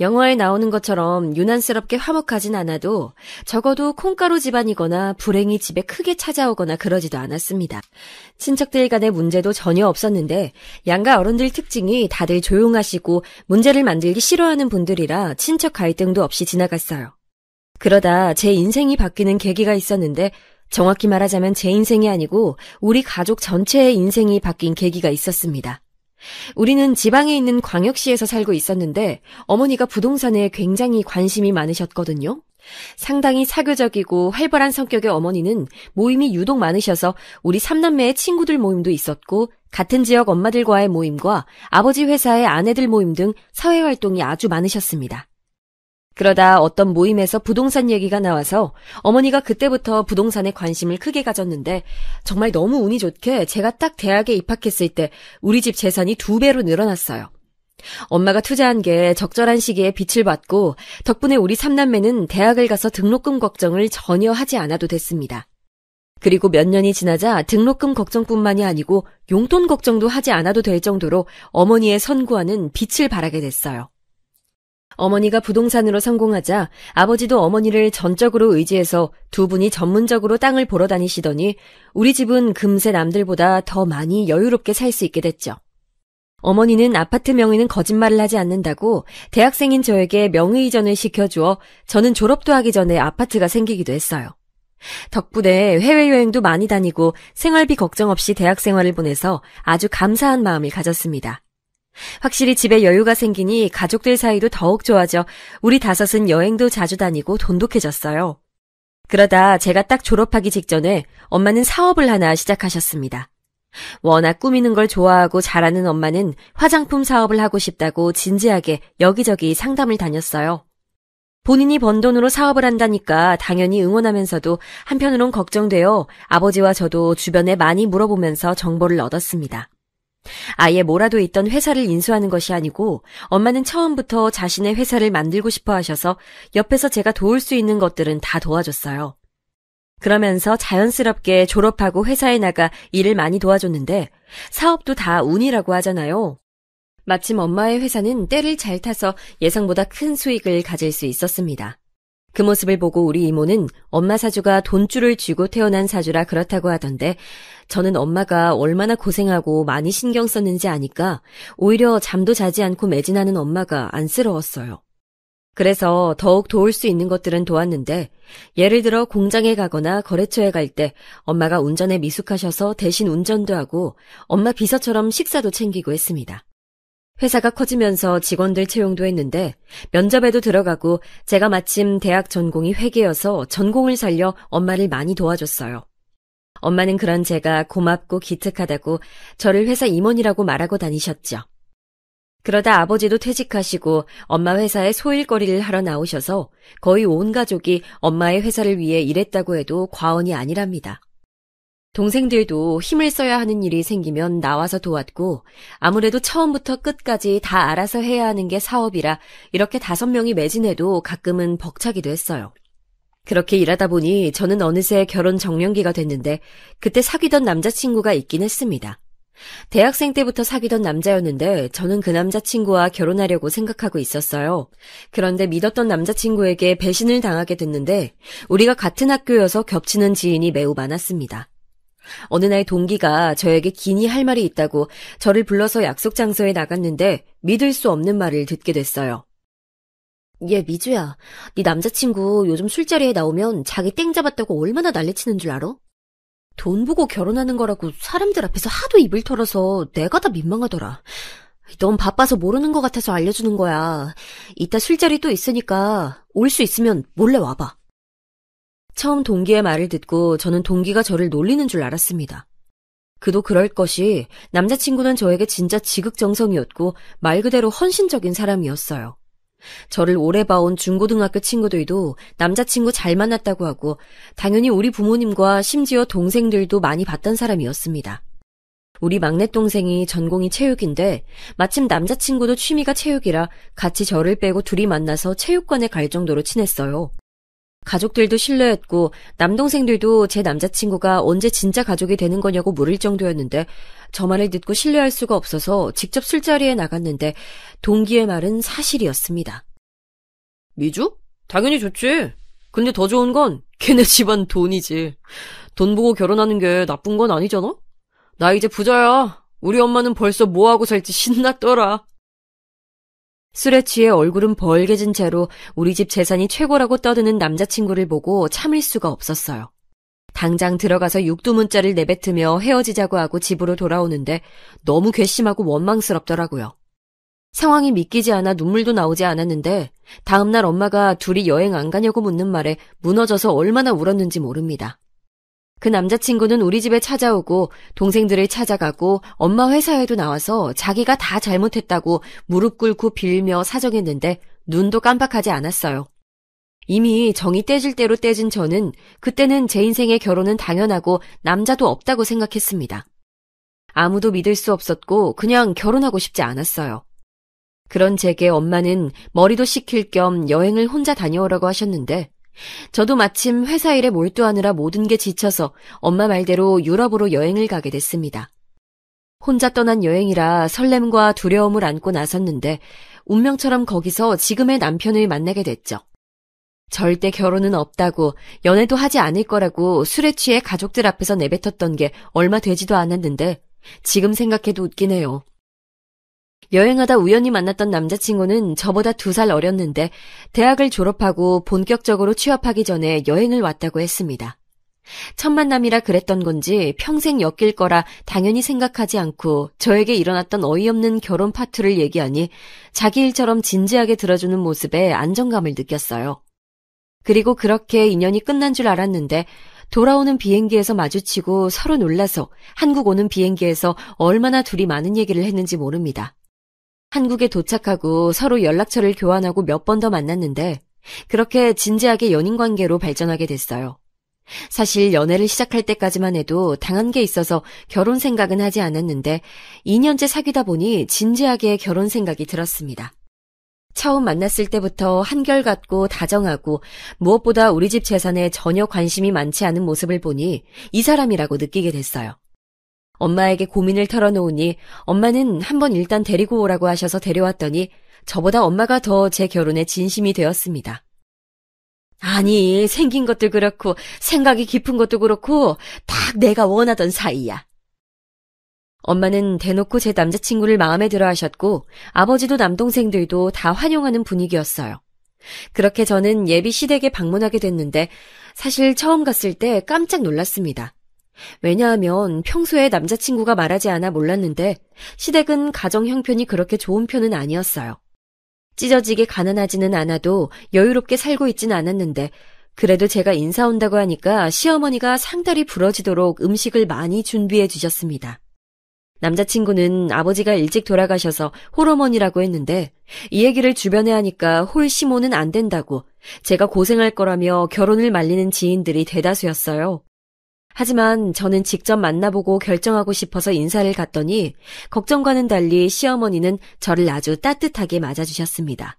영화에 나오는 것처럼 유난스럽게 화목하진 않아도 적어도 콩가루 집안이거나 불행이 집에 크게 찾아오거나 그러지도 않았습니다. 친척들 간의 문제도 전혀 없었는데 양가 어른들 특징이 다들 조용하시고 문제를 만들기 싫어하는 분들이라 친척 갈등도 없이 지나갔어요. 그러다 제 인생이 바뀌는 계기가 있었는데 정확히 말하자면 제 인생이 아니고 우리 가족 전체의 인생이 바뀐 계기가 있었습니다. 우리는 지방에 있는 광역시에서 살고 있었는데 어머니가 부동산에 굉장히 관심이 많으셨거든요. 상당히 사교적이고 활발한 성격의 어머니는 모임이 유독 많으셔서 우리 3남매의 친구들 모임도 있었고 같은 지역 엄마들과의 모임과 아버지 회사의 아내들 모임 등 사회활동이 아주 많으셨습니다. 그러다 어떤 모임에서 부동산 얘기가 나와서 어머니가 그때부터 부동산에 관심을 크게 가졌는데 정말 너무 운이 좋게 제가 딱 대학에 입학했을 때 우리 집 재산이 2배로 늘어났어요. 엄마가 투자한 게 적절한 시기에 빛을 받고 덕분에 우리 3남매는 대학을 가서 등록금 걱정을 전혀 하지 않아도 됐습니다. 그리고 몇 년이 지나자 등록금 걱정뿐만이 아니고 용돈 걱정도 하지 않아도 될 정도로 어머니의 선구안은 빛을 발하게 됐어요. 어머니가 부동산으로 성공하자 아버지도 어머니를 전적으로 의지해서 2분이 전문적으로 땅을 보러 다니시더니 우리 집은 금세 남들보다 더 많이 여유롭게 살 수 있게 됐죠. 어머니는 아파트 명의는 거짓말을 하지 않는다고 대학생인 저에게 명의 이전을 시켜주어 저는 졸업도 하기 전에 아파트가 생기기도 했어요. 덕분에 해외여행도 많이 다니고 생활비 걱정 없이 대학 생활을 보내서 아주 감사한 마음을 가졌습니다. 확실히 집에 여유가 생기니 가족들 사이도 더욱 좋아져 우리 5은 여행도 자주 다니고 돈독해졌어요. 그러다 제가 딱 졸업하기 직전에 엄마는 사업을 하나 시작하셨습니다. 워낙 꾸미는 걸 좋아하고 잘하는 엄마는 화장품 사업을 하고 싶다고 진지하게 여기저기 상담을 다녔어요. 본인이 번 돈으로 사업을 한다니까 당연히 응원하면서도 한편으론 걱정되어 아버지와 저도 주변에 많이 물어보면서 정보를 얻었습니다. 아예 몰아도 있던 회사를 인수하는 것이 아니고 엄마는 처음부터 자신의 회사를 만들고 싶어 하셔서 옆에서 제가 도울 수 있는 것들은 다 도와줬어요. 그러면서 자연스럽게 졸업하고 회사에 나가 일을 많이 도와줬는데 사업도 다 운이라고 하잖아요. 마침 엄마의 회사는 때를 잘 타서 예상보다 큰 수익을 가질 수 있었습니다. 그 모습을 보고 우리 이모는 엄마 사주가 돈줄을 쥐고 태어난 사주라 그렇다고 하던데 저는 엄마가 얼마나 고생하고 많이 신경 썼는지 아니까 오히려 잠도 자지 않고 매진하는 엄마가 안쓰러웠어요. 그래서 더욱 도울 수 있는 것들은 도왔는데 예를 들어 공장에 가거나 거래처에 갈 때 엄마가 운전에 미숙하셔서 대신 운전도 하고 엄마 비서처럼 식사도 챙기고 했습니다. 회사가 커지면서 직원들 채용도 했는데 면접에도 들어가고 제가 마침 대학 전공이 회계여서 전공을 살려 엄마를 많이 도와줬어요. 엄마는 그런 제가 고맙고 기특하다고 저를 회사 임원이라고 말하고 다니셨죠. 그러다 아버지도 퇴직하시고 엄마 회사에 소일거리를 하러 나오셔서 거의 온 가족이 엄마의 회사를 위해 일했다고 해도 과언이 아니랍니다. 동생들도 힘을 써야 하는 일이 생기면 나와서 도왔고 아무래도 처음부터 끝까지 다 알아서 해야 하는 게 사업이라 이렇게 5명이 매진해도 가끔은 벅차기도 했어요. 그렇게 일하다 보니 저는 어느새 결혼 정년기가 됐는데 그때 사귀던 남자친구가 있긴 했습니다. 대학생 때부터 사귀던 남자였는데 저는 그 남자친구와 결혼하려고 생각하고 있었어요. 그런데 믿었던 남자친구에게 배신을 당하게 됐는데 우리가 같은 학교여서 겹치는 지인이 매우 많았습니다. 어느 날 동기가 저에게 긴히 할 말이 있다고 저를 불러서 약속 장소에 나갔는데 믿을 수 없는 말을 듣게 됐어요. 얘 미주야, 네 남자친구 요즘 술자리에 나오면 자기 땡 잡았다고 얼마나 난리치는 줄 알아? 돈 보고 결혼하는 거라고 사람들 앞에서 하도 입을 털어서 내가 다 민망하더라. 넌 바빠서 모르는 것 같아서 알려주는 거야. 이따 술자리 또 있으니까 올 수 있으면 몰래 와봐. 처음 동기의 말을 듣고 저는 동기가 저를 놀리는 줄 알았습니다. 그도 그럴 것이 남자친구는 저에게 진짜 지극정성이었고 말 그대로 헌신적인 사람이었어요. 저를 오래 봐온 중고등학교 친구들도 남자친구 잘 만났다고 하고 당연히 우리 부모님과 심지어 동생들도 많이 봤던 사람이었습니다. 우리 막내 동생이 전공이 체육인데 마침 남자친구도 취미가 체육이라 같이 저를 빼고 둘이 만나서 체육관에 갈 정도로 친했어요. 가족들도 신뢰했고 남동생들도 제 남자친구가 언제 진짜 가족이 되는 거냐고 물을 정도였는데 저 말을 듣고 신뢰할 수가 없어서 직접 술자리에 나갔는데 동기의 말은 사실이었습니다. 미주? 당연히 좋지. 근데 더 좋은 건 걔네 집안 돈이지. 돈 보고 결혼하는 게 나쁜 건 아니잖아? 나 이제 부자야. 우리 엄마는 벌써 뭐하고 살지 신났더라. 술에 취해 얼굴은 벌게진 채로 우리 집 재산이 최고라고 떠드는 남자친구를 보고 참을 수가 없었어요. 당장 들어가서 육두문자를 내뱉으며 헤어지자고 하고 집으로 돌아오는데 너무 괘씸하고 원망스럽더라고요. 상황이 믿기지 않아 눈물도 나오지 않았는데 다음날 엄마가 둘이 여행 안 가냐고 묻는 말에 무너져서 얼마나 울었는지 모릅니다. 그 남자친구는 우리 집에 찾아오고 동생들을 찾아가고 엄마 회사에도 나와서 자기가 다 잘못했다고 무릎 꿇고 빌며 사정했는데 눈도 깜빡하지 않았어요. 이미 정이 떼질 대로 떼진 저는 그때는 제 인생의 결혼은 당연하고 남자도 없다고 생각했습니다. 아무도 믿을 수 없었고 그냥 결혼하고 싶지 않았어요. 그런 제게 엄마는 머리도 식힐 겸 여행을 혼자 다녀오라고 하셨는데 저도 마침 회사 일에 몰두하느라 모든 게 지쳐서 엄마 말대로 유럽으로 여행을 가게 됐습니다. 혼자 떠난 여행이라 설렘과 두려움을 안고 나섰는데 운명처럼 거기서 지금의 남편을 만나게 됐죠. 절대 결혼은 없다고 연애도 하지 않을 거라고 술에 취해 가족들 앞에서 내뱉었던 게 얼마 되지도 않았는데 지금 생각해도 웃긴 해요. 여행하다 우연히 만났던 남자친구는 저보다 2살 어렸는데 대학을 졸업하고 본격적으로 취업하기 전에 여행을 왔다고 했습니다. 첫 만남이라 그랬던 건지 평생 엮일 거라 당연히 생각하지 않고 저에게 일어났던 어이없는 결혼 파투를 얘기하니 자기 일처럼 진지하게 들어주는 모습에 안정감을 느꼈어요. 그리고 그렇게 인연이 끝난 줄 알았는데 돌아오는 비행기에서 마주치고 서로 놀라서 한국 오는 비행기에서 얼마나 둘이 많은 얘기를 했는지 모릅니다. 한국에 도착하고 서로 연락처를 교환하고 몇 번 더 만났는데 그렇게 진지하게 연인관계로 발전하게 됐어요. 사실 연애를 시작할 때까지만 해도 당한 게 있어서 결혼 생각은 하지 않았는데 2년째 사귀다 보니 진지하게 결혼 생각이 들었습니다. 처음 만났을 때부터 한결같고 다정하고 무엇보다 우리 집 재산에 전혀 관심이 많지 않은 모습을 보니 이 사람이라고 느끼게 됐어요. 엄마에게 고민을 털어놓으니 엄마는 한번 일단 데리고 오라고 하셔서 데려왔더니 저보다 엄마가 더 제 결혼에 진심이 되었습니다. 아니, 생긴 것도 그렇고 생각이 깊은 것도 그렇고 딱 내가 원하던 사이야. 엄마는 대놓고 제 남자친구를 마음에 들어 하셨고 아버지도 남동생들도 다 환영하는 분위기였어요. 그렇게 저는 예비 시댁에 방문하게 됐는데 사실 처음 갔을 때 깜짝 놀랐습니다. 왜냐하면 평소에 남자친구가 말하지 않아 몰랐는데 시댁은 가정 형편이 그렇게 좋은 편은 아니었어요. 찢어지게 가난하지는 않아도 여유롭게 살고 있진 않았는데 그래도 제가 인사 온다고 하니까 시어머니가 상다리 부러지도록 음식을 많이 준비해 주셨습니다. 남자친구는 아버지가 일찍 돌아가셔서 홀어머니라고 했는데 이 얘기를 주변에 하니까 홀시모는 안 된다고 제가 고생할 거라며 결혼을 말리는 지인들이 대다수였어요. 하지만 저는 직접 만나보고 결정하고 싶어서 인사를 갔더니 걱정과는 달리 시어머니는 저를 아주 따뜻하게 맞아주셨습니다.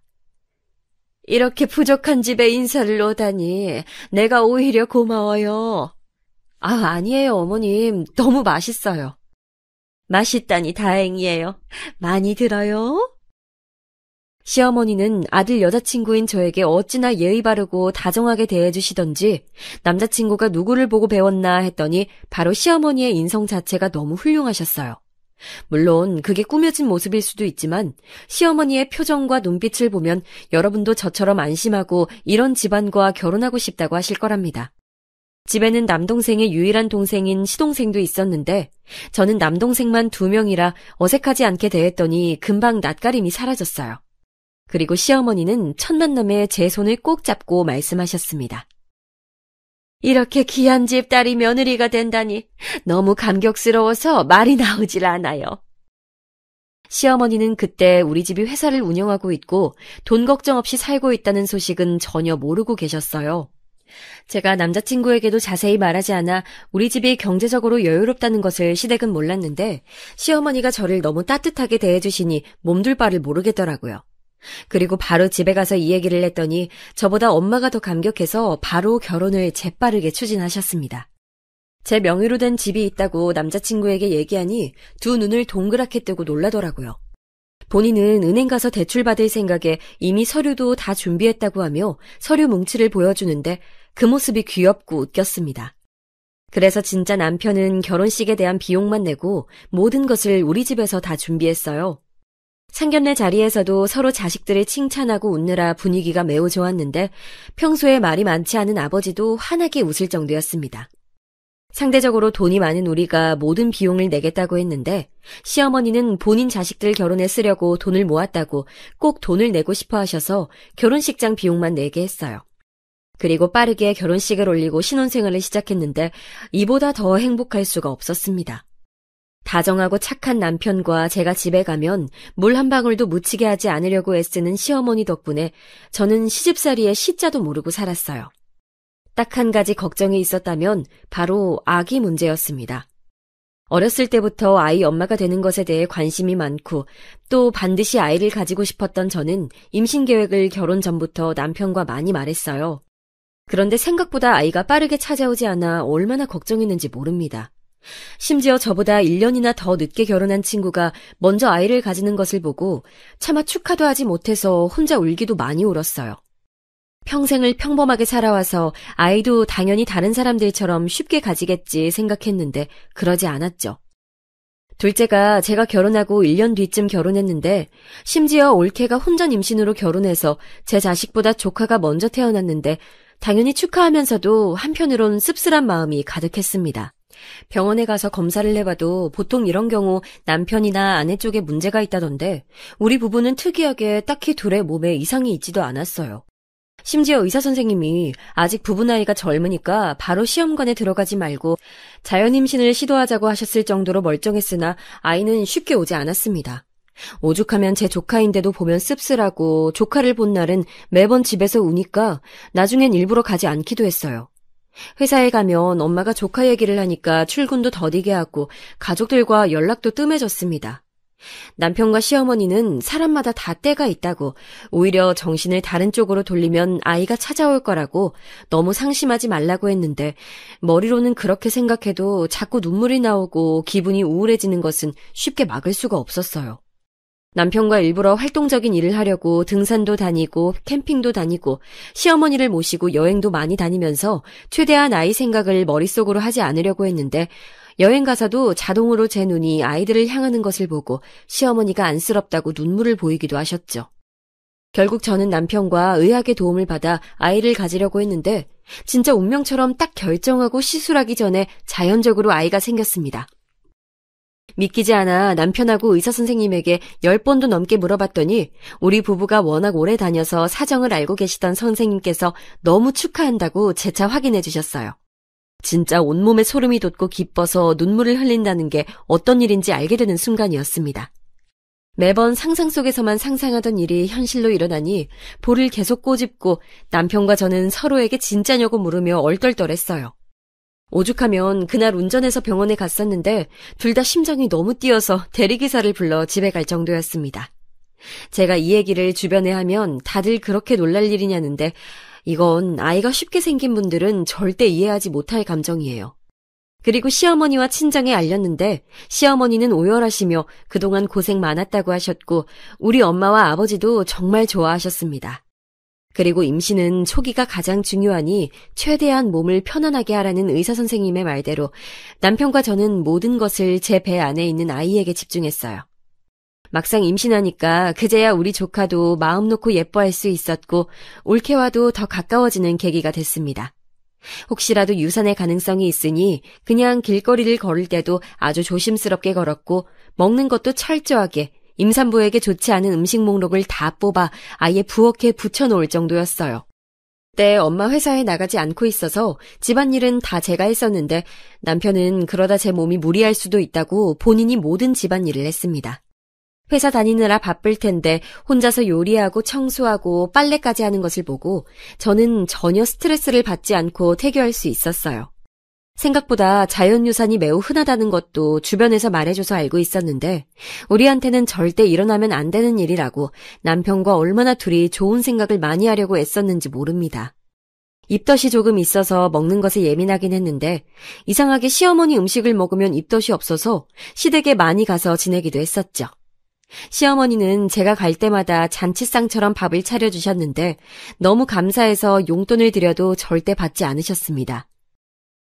이렇게 부족한 집에 인사를 오다니 내가 오히려 고마워요. 아니에요, 어머님. 너무 맛있어요. 맛있다니 다행이에요. 많이 들어요? 시어머니는 아들 여자친구인 저에게 어찌나 예의 바르고 다정하게 대해주시던지 남자친구가 누구를 보고 배웠나 했더니 바로 시어머니의 인성 자체가 너무 훌륭하셨어요. 물론 그게 꾸며진 모습일 수도 있지만 시어머니의 표정과 눈빛을 보면 여러분도 저처럼 안심하고 이런 집안과 결혼하고 싶다고 하실 거랍니다. 집에는 남동생의 유일한 동생인 시동생도 있었는데 저는 남동생만 2명이라 어색하지 않게 대했더니 금방 낯가림이 사라졌어요. 그리고 시어머니는 첫 만남에 제 손을 꼭 잡고 말씀하셨습니다. 이렇게 귀한 집 딸이 며느리가 된다니 너무 감격스러워서 말이 나오질 않아요. 시어머니는 그때 우리 집이 회사를 운영하고 있고 돈 걱정 없이 살고 있다는 소식은 전혀 모르고 계셨어요. 제가 남자친구에게도 자세히 말하지 않아 우리 집이 경제적으로 여유롭다는 것을 시댁은 몰랐는데 시어머니가 저를 너무 따뜻하게 대해주시니 몸둘 바를 모르겠더라고요. 그리고 바로 집에 가서 이 얘기를 했더니 저보다 엄마가 더 감격해서 바로 결혼을 재빠르게 추진하셨습니다. 제 명의로 된 집이 있다고 남자친구에게 얘기하니 2 눈을 동그랗게 뜨고 놀라더라고요. 본인은 은행 가서 대출 받을 생각에 이미 서류도 다 준비했다고 하며 서류 뭉치를 보여주는데 그 모습이 귀엽고 웃겼습니다. 그래서 진짜 남편은 결혼식에 대한 비용만 내고 모든 것을 우리 집에서 다 준비했어요. 상견례 자리에서도 서로 자식들을 칭찬하고 웃느라 분위기가 매우 좋았는데 평소에 말이 많지 않은 아버지도 환하게 웃을 정도였습니다. 상대적으로 돈이 많은 우리가 모든 비용을 내겠다고 했는데 시어머니는 본인 자식들 결혼에 쓰려고 돈을 모았다고 꼭 돈을 내고 싶어 하셔서 결혼식장 비용만 내게 했어요. 그리고 빠르게 결혼식을 올리고 신혼생활을 시작했는데 이보다 더 행복할 수가 없었습니다. 다정하고 착한 남편과 제가 집에 가면 물 한 방울도 묻히게 하지 않으려고 애쓰는 시어머니 덕분에 저는 시집살이의 시자도 모르고 살았어요. 딱 한 가지 걱정이 있었다면 바로 아기 문제였습니다. 어렸을 때부터 아이 엄마가 되는 것에 대해 관심이 많고 또 반드시 아이를 가지고 싶었던 저는 임신 계획을 결혼 전부터 남편과 많이 말했어요. 그런데 생각보다 아이가 빠르게 찾아오지 않아 얼마나 걱정했는지 모릅니다. 심지어 저보다 1년이나 더 늦게 결혼한 친구가 먼저 아이를 가지는 것을 보고 차마 축하도 하지 못해서 혼자 울기도 많이 울었어요. 평생을 평범하게 살아와서 아이도 당연히 다른 사람들처럼 쉽게 가지겠지 생각했는데 그러지 않았죠. 둘째가 제가 결혼하고 1년 뒤쯤 결혼했는데 심지어 올케가 혼전 임신으로 결혼해서 제 자식보다 조카가 먼저 태어났는데 당연히 축하하면서도 한편으론 씁쓸한 마음이 가득했습니다. 병원에 가서 검사를 해봐도 보통 이런 경우 남편이나 아내 쪽에 문제가 있다던데 우리 부부는 특이하게 딱히 둘의 몸에 이상이 있지도 않았어요. 심지어 의사 선생님이 아직 부부 나이가 젊으니까 바로 시험관에 들어가지 말고 자연임신을 시도하자고 하셨을 정도로 멀쩡했으나 아이는 쉽게 오지 않았습니다. 오죽하면 제 조카인데도 보면 씁쓸하고 조카를 본 날은 매번 집에서 우니까 나중엔 일부러 가지 않기도 했어요. 회사에 가면 엄마가 조카 얘기를 하니까 출근도 더디게 하고 가족들과 연락도 뜸해졌습니다. 남편과 시어머니는 사람마다 다 때가 있다고 오히려 정신을 다른 쪽으로 돌리면 아이가 찾아올 거라고 너무 상심하지 말라고 했는데 머리로는 그렇게 생각해도 자꾸 눈물이 나오고 기분이 우울해지는 것은 쉽게 막을 수가 없었어요. 남편과 일부러 활동적인 일을 하려고 등산도 다니고 캠핑도 다니고 시어머니를 모시고 여행도 많이 다니면서 최대한 아이 생각을 머릿속으로 하지 않으려고 했는데 여행 가서도 자동으로 제 눈이 아이들을 향하는 것을 보고 시어머니가 안쓰럽다고 눈물을 보이기도 하셨죠. 결국 저는 남편과 의학의 도움을 받아 아이를 가지려고 했는데 진짜 운명처럼 딱 결정하고 시술하기 전에 자연적으로 아이가 생겼습니다. 믿기지 않아 남편하고 의사 선생님에게 10번도 넘게 물어봤더니 우리 부부가 워낙 오래 다녀서 사정을 알고 계시던 선생님께서 너무 축하한다고 재차 확인해 주셨어요. 진짜 온몸에 소름이 돋고 기뻐서 눈물을 흘린다는 게 어떤 일인지 알게 되는 순간이었습니다. 매번 상상 속에서만 상상하던 일이 현실로 일어나니 볼을 계속 꼬집고 남편과 저는 서로에게 진짜냐고 물으며 얼떨떨했어요. 오죽하면 그날 운전해서 병원에 갔었는데 둘 다 심장이 너무 뛰어서 대리기사를 불러 집에 갈 정도였습니다. 제가 이 얘기를 주변에 하면 다들 그렇게 놀랄 일이냐는데 이건 아이가 쉽게 생긴 분들은 절대 이해하지 못할 감정이에요. 그리고 시어머니와 친정에 알렸는데 시어머니는 오열하시며 그동안 고생 많았다고 하셨고 우리 엄마와 아버지도 정말 좋아하셨습니다. 그리고 임신은 초기가 가장 중요하니 최대한 몸을 편안하게 하라는 의사 선생님의 말대로 남편과 저는 모든 것을 제 배 안에 있는 아이에게 집중했어요. 막상 임신하니까 그제야 우리 조카도 마음 놓고 예뻐할 수 있었고 올케와도 더 가까워지는 계기가 됐습니다. 혹시라도 유산의 가능성이 있으니 그냥 길거리를 걸을 때도 아주 조심스럽게 걸었고 먹는 것도 철저하게 임산부에게 좋지 않은 음식 목록을 다 뽑아 아예 부엌에 붙여놓을 정도였어요. 그때 엄마 회사에 나가지 않고 있어서 집안일은 다 제가 했었는데 남편은 그러다 제 몸이 무리할 수도 있다고 본인이 모든 집안일을 했습니다. 회사 다니느라 바쁠 텐데 혼자서 요리하고 청소하고 빨래까지 하는 것을 보고 저는 전혀 스트레스를 받지 않고 태교할 수 있었어요. 생각보다 자연유산이 매우 흔하다는 것도 주변에서 말해줘서 알고 있었는데 우리한테는 절대 일어나면 안 되는 일이라고 남편과 얼마나 둘이 좋은 생각을 많이 하려고 애썼는지 모릅니다. 입덧이 조금 있어서 먹는 것에 예민하긴 했는데 이상하게 시어머니 음식을 먹으면 입덧이 없어서 시댁에 많이 가서 지내기도 했었죠. 시어머니는 제가 갈 때마다 잔치상처럼 밥을 차려주셨는데 너무 감사해서 용돈을 드려도 절대 받지 않으셨습니다.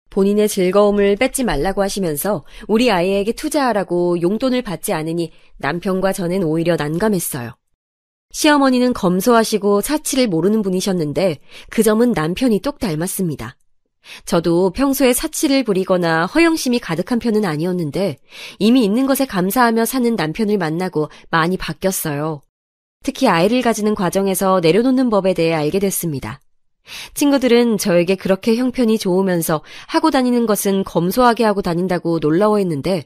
본인의 즐거움을 뺏지 말라고 하시면서 우리 아이에게 투자하라고 용돈을 받지 않으니 남편과 저는 오히려 난감했어요. 시어머니는 검소하시고 사치를 모르는 분이셨는데 그 점은 남편이 똑 닮았습니다. 저도 평소에 사치를 부리거나 허영심이 가득한 편은 아니었는데 이미 있는 것에 감사하며 사는 남편을 만나고 많이 바뀌었어요. 특히 아이를 가지는 과정에서 내려놓는 법에 대해 알게 됐습니다. 친구들은 저에게 그렇게 형편이 좋으면서 하고 다니는 것은 검소하게 하고 다닌다고 놀라워했는데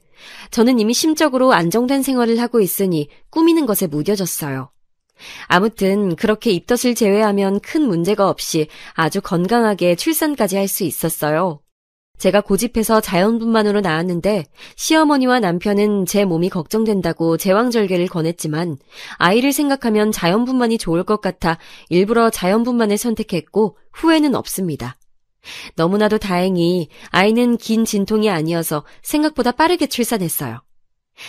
저는 이미 심적으로 안정된 생활을 하고 있으니 꾸미는 것에 무뎌졌어요. 아무튼 그렇게 입덧을 제외하면 큰 문제가 없이 아주 건강하게 출산까지 할 수 있었어요. 제가 고집해서 자연분만으로 낳았는데 시어머니와 남편은 제 몸이 걱정된다고 제왕절개를 권했지만 아이를 생각하면 자연분만이 좋을 것 같아 일부러 자연분만을 선택했고 후회는 없습니다. 너무나도 다행히 아이는 긴 진통이 아니어서 생각보다 빠르게 출산했어요.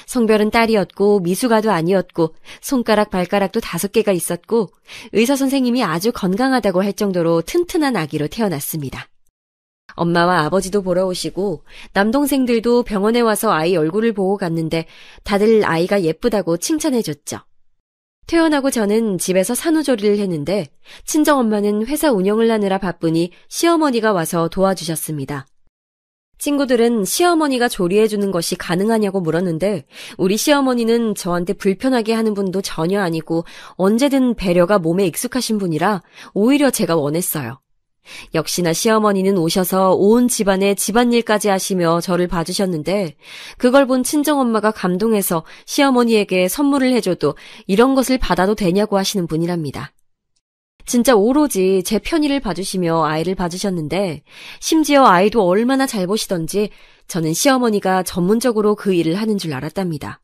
성별은 딸이었고 미숙아도 아니었고 손가락 발가락도 5개가 있었고 의사 선생님이 아주 건강하다고 할 정도로 튼튼한 아기로 태어났습니다. 엄마와 아버지도 보러 오시고 남동생들도 병원에 와서 아이 얼굴을 보고 갔는데 다들 아이가 예쁘다고 칭찬해줬죠. 퇴원하고 저는 집에서 산후조리를 했는데 친정엄마는 회사 운영을 하느라 바쁘니 시어머니가 와서 도와주셨습니다. 친구들은 시어머니가 조리해주는 것이 가능하냐고 물었는데 우리 시어머니는 저한테 불편하게 하는 분도 전혀 아니고 언제든 배려가 몸에 익숙하신 분이라 오히려 제가 원했어요. 역시나 시어머니는 오셔서 온 집안의 집안일까지 하시며 저를 봐주셨는데 그걸 본 친정엄마가 감동해서 시어머니에게 선물을 해줘도 이런 것을 받아도 되냐고 하시는 분이랍니다. 진짜 오로지 제 편의를 봐주시며 아이를 봐주셨는데 심지어 아이도 얼마나 잘 보시던지 저는 시어머니가 전문적으로 그 일을 하는 줄 알았답니다.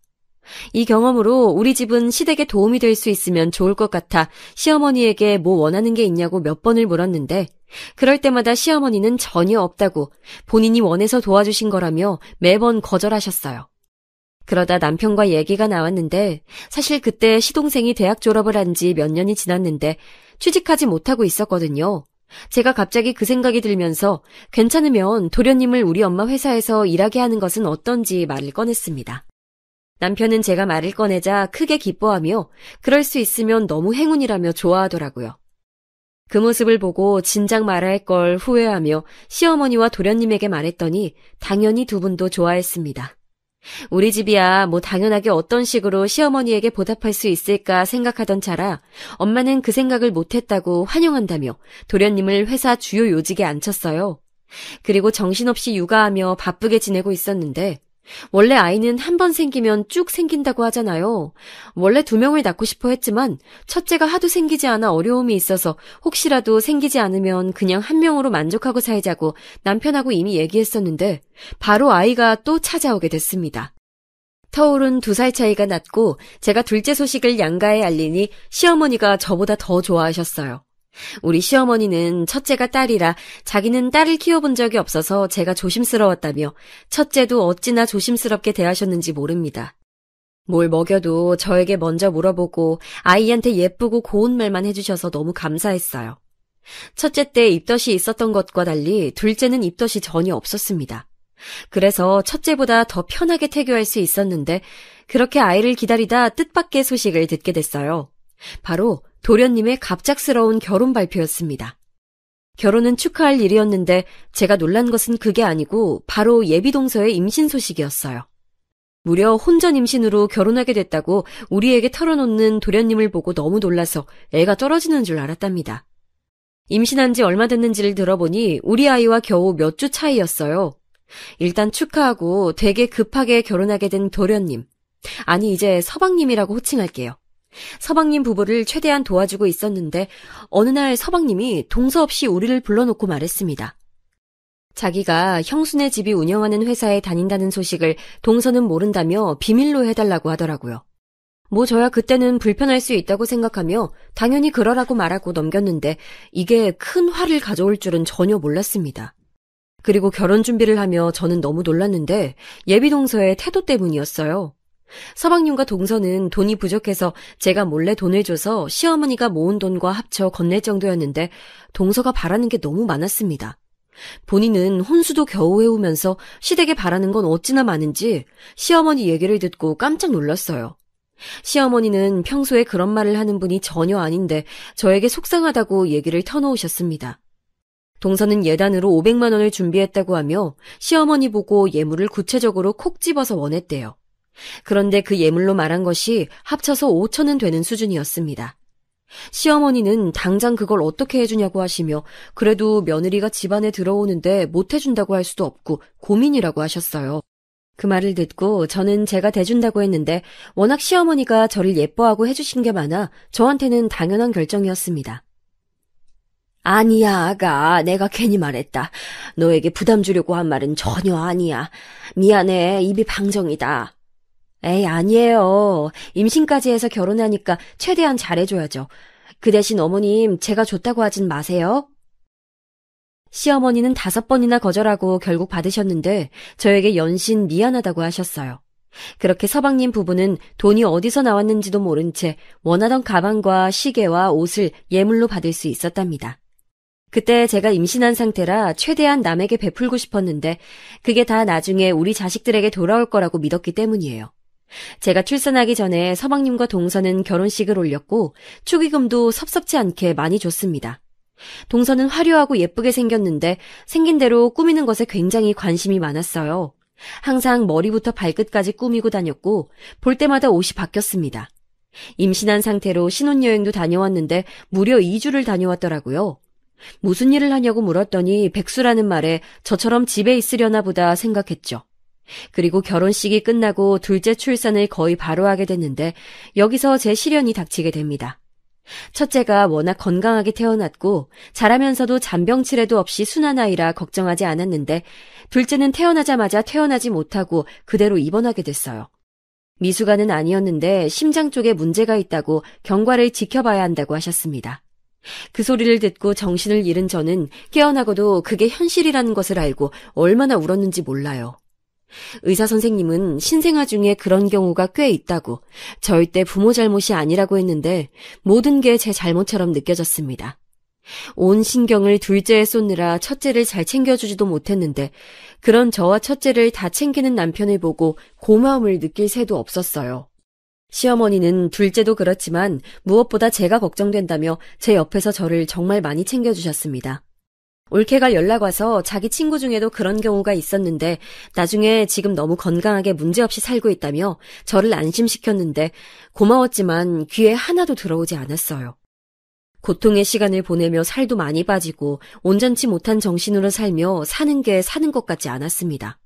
이 경험으로 우리 집은 시댁에 도움이 될 수 있으면 좋을 것 같아 시어머니에게 뭐 원하는 게 있냐고 몇 번을 물었는데 그럴 때마다 시어머니는 전혀 없다고 본인이 원해서 도와주신 거라며 매번 거절하셨어요. 그러다 남편과 얘기가 나왔는데 사실 그때 시동생이 대학 졸업을 한 지 몇 년이 지났는데 취직하지 못하고 있었거든요. 제가 갑자기 그 생각이 들면서 괜찮으면 도련님을 우리 엄마 회사에서 일하게 하는 것은 어떤지 말을 꺼냈습니다. 남편은 제가 말을 꺼내자 크게 기뻐하며 그럴 수 있으면 너무 행운이라며 좋아하더라고요. 그 모습을 보고 진작 말할 걸 후회하며 시어머니와 도련님에게 말했더니 당연히 두 분도 좋아했습니다. 우리 집이야 뭐 당연하게 어떤 식으로 시어머니에게 보답할 수 있을까 생각하던 차라 엄마는 그 생각을 못했다고 환영한다며 도련님을 회사 주요 요직에 앉혔어요. 그리고 정신없이 육아하며 바쁘게 지내고 있었는데 원래 아이는 한 번 생기면 쭉 생긴다고 하잖아요. 원래 2명을 낳고 싶어 했지만 첫째가 하도 생기지 않아 어려움이 있어서 혹시라도 생기지 않으면 그냥 1명으로 만족하고 살자고 남편하고 이미 얘기했었는데 바로 아이가 또 찾아오게 됐습니다. 터울은 2살 차이가 났고 제가 둘째 소식을 양가에 알리니 시어머니가 저보다 더 좋아하셨어요. 우리 시어머니는 첫째가 딸이라 자기는 딸을 키워본 적이 없어서 제가 조심스러웠다며 첫째도 어찌나 조심스럽게 대하셨는지 모릅니다. 뭘 먹여도 저에게 먼저 물어보고 아이한테 예쁘고 고운 말만 해주셔서 너무 감사했어요. 첫째 때 입덧이 있었던 것과 달리 둘째는 입덧이 전혀 없었습니다. 그래서 첫째보다 더 편하게 태교할 수 있었는데 그렇게 아이를 기다리다 뜻밖의 소식을 듣게 됐어요. 바로 도련님의 갑작스러운 결혼 발표였습니다. 결혼은 축하할 일이었는데 제가 놀란 것은 그게 아니고 바로 예비동서의 임신 소식이었어요. 무려 혼전 임신으로 결혼하게 됐다고 우리에게 털어놓는 도련님을 보고 너무 놀라서 애가 떨어지는 줄 알았답니다. 임신한 지 얼마 됐는지를 들어보니 우리 아이와 겨우 몇 주 차이였어요. 일단 축하하고 되게 급하게 결혼하게 된 도련님. 아니 이제 서방님이라고 호칭할게요. 서방님 부부를 최대한 도와주고 있었는데 어느 날 서방님이 동서 없이 우리를 불러놓고 말했습니다. 자기가 형수네 집이 운영하는 회사에 다닌다는 소식을 동서는 모른다며 비밀로 해달라고 하더라고요. 뭐 저야 그때는 불편할 수 있다고 생각하며 당연히 그러라고 말하고 넘겼는데 이게 큰 화를 가져올 줄은 전혀 몰랐습니다. 그리고 결혼 준비를 하며 저는 너무 놀랐는데 예비동서의 태도 때문이었어요. 서방님과 동서는 돈이 부족해서 제가 몰래 돈을 줘서 시어머니가 모은 돈과 합쳐 건넬 정도였는데 동서가 바라는 게 너무 많았습니다. 본인은 혼수도 겨우 해오면서 시댁에 바라는 건 어찌나 많은지 시어머니 얘기를 듣고 깜짝 놀랐어요. 시어머니는 평소에 그런 말을 하는 분이 전혀 아닌데 저에게 속상하다고 얘기를 터놓으셨습니다. 동서는 예단으로 500만 원을 준비했다고 하며 시어머니 보고 예물을 구체적으로 콕 집어서 원했대요. 그런데 그 예물로 말한 것이 합쳐서 5천은 되는 수준이었습니다. 시어머니는 당장 그걸 어떻게 해주냐고 하시며 그래도 며느리가 집안에 들어오는데 못 해준다고 할 수도 없고 고민이라고 하셨어요. 그 말을 듣고 저는 제가 대준다고 했는데 워낙 시어머니가 저를 예뻐하고 해주신 게 많아 저한테는 당연한 결정이었습니다. 아니야, 아가. 내가 괜히 말했다. 너에게 부담 주려고 한 말은 전혀 아니야. 미안해. 입이 방정이다. 에이, 아니에요. 임신까지 해서 결혼하니까 최대한 잘해줘야죠. 그 대신 어머님, 제가 줬다고 하진 마세요. 시어머니는 5번이나 거절하고 결국 받으셨는데 저에게 연신 미안하다고 하셨어요. 그렇게 서방님 부부는 돈이 어디서 나왔는지도 모른 채 원하던 가방과 시계와 옷을 예물로 받을 수 있었답니다. 그때 제가 임신한 상태라 최대한 남에게 베풀고 싶었는데 그게 다 나중에 우리 자식들에게 돌아올 거라고 믿었기 때문이에요. 제가 출산하기 전에 서방님과 동서는 결혼식을 올렸고 축의금도 섭섭지 않게 많이 줬습니다. 동서는 화려하고 예쁘게 생겼는데 생긴 대로 꾸미는 것에 굉장히 관심이 많았어요. 항상 머리부터 발끝까지 꾸미고 다녔고 볼 때마다 옷이 바뀌었습니다. 임신한 상태로 신혼여행도 다녀왔는데 무려 2주를 다녀왔더라고요. 무슨 일을 하냐고 물었더니 백수라는 말에 저처럼 집에 있으려나 보다 생각했죠. 그리고 결혼식이 끝나고 둘째 출산을 거의 바로 하게 됐는데 여기서 제 시련이 닥치게 됩니다. 첫째가 워낙 건강하게 태어났고 자라면서도 잔병치레도 없이 순한 아이라 걱정하지 않았는데 둘째는 태어나자마자 태어나지 못하고 그대로 입원하게 됐어요. 미숙아는 아니었는데 심장 쪽에 문제가 있다고 경과를 지켜봐야 한다고 하셨습니다. 그 소리를 듣고 정신을 잃은 저는 깨어나고도 그게 현실이라는 것을 알고 얼마나 울었는지 몰라요. 의사 선생님은 신생아 중에 그런 경우가 꽤 있다고 절대 부모 잘못이 아니라고 했는데 모든 게 제 잘못처럼 느껴졌습니다. 온 신경을 둘째에 쏟느라 첫째를 잘 챙겨주지도 못했는데 그런 저와 첫째를 다 챙기는 남편을 보고 고마움을 느낄 새도 없었어요. 시어머니는 둘째도 그렇지만 무엇보다 제가 걱정된다며 제 옆에서 저를 정말 많이 챙겨주셨습니다. 올케가 연락 와서 자기 친구 중에도 그런 경우가 있었는데 나중에 지금 너무 건강하게 문제없이 살고 있다며 저를 안심시켰는데 고마웠지만 귀에 하나도 들어오지 않았어요. 고통의 시간을 보내며 살도 많이 빠지고 온전치 못한 정신으로 살며 사는 게 사는 것 같지 않았습니다.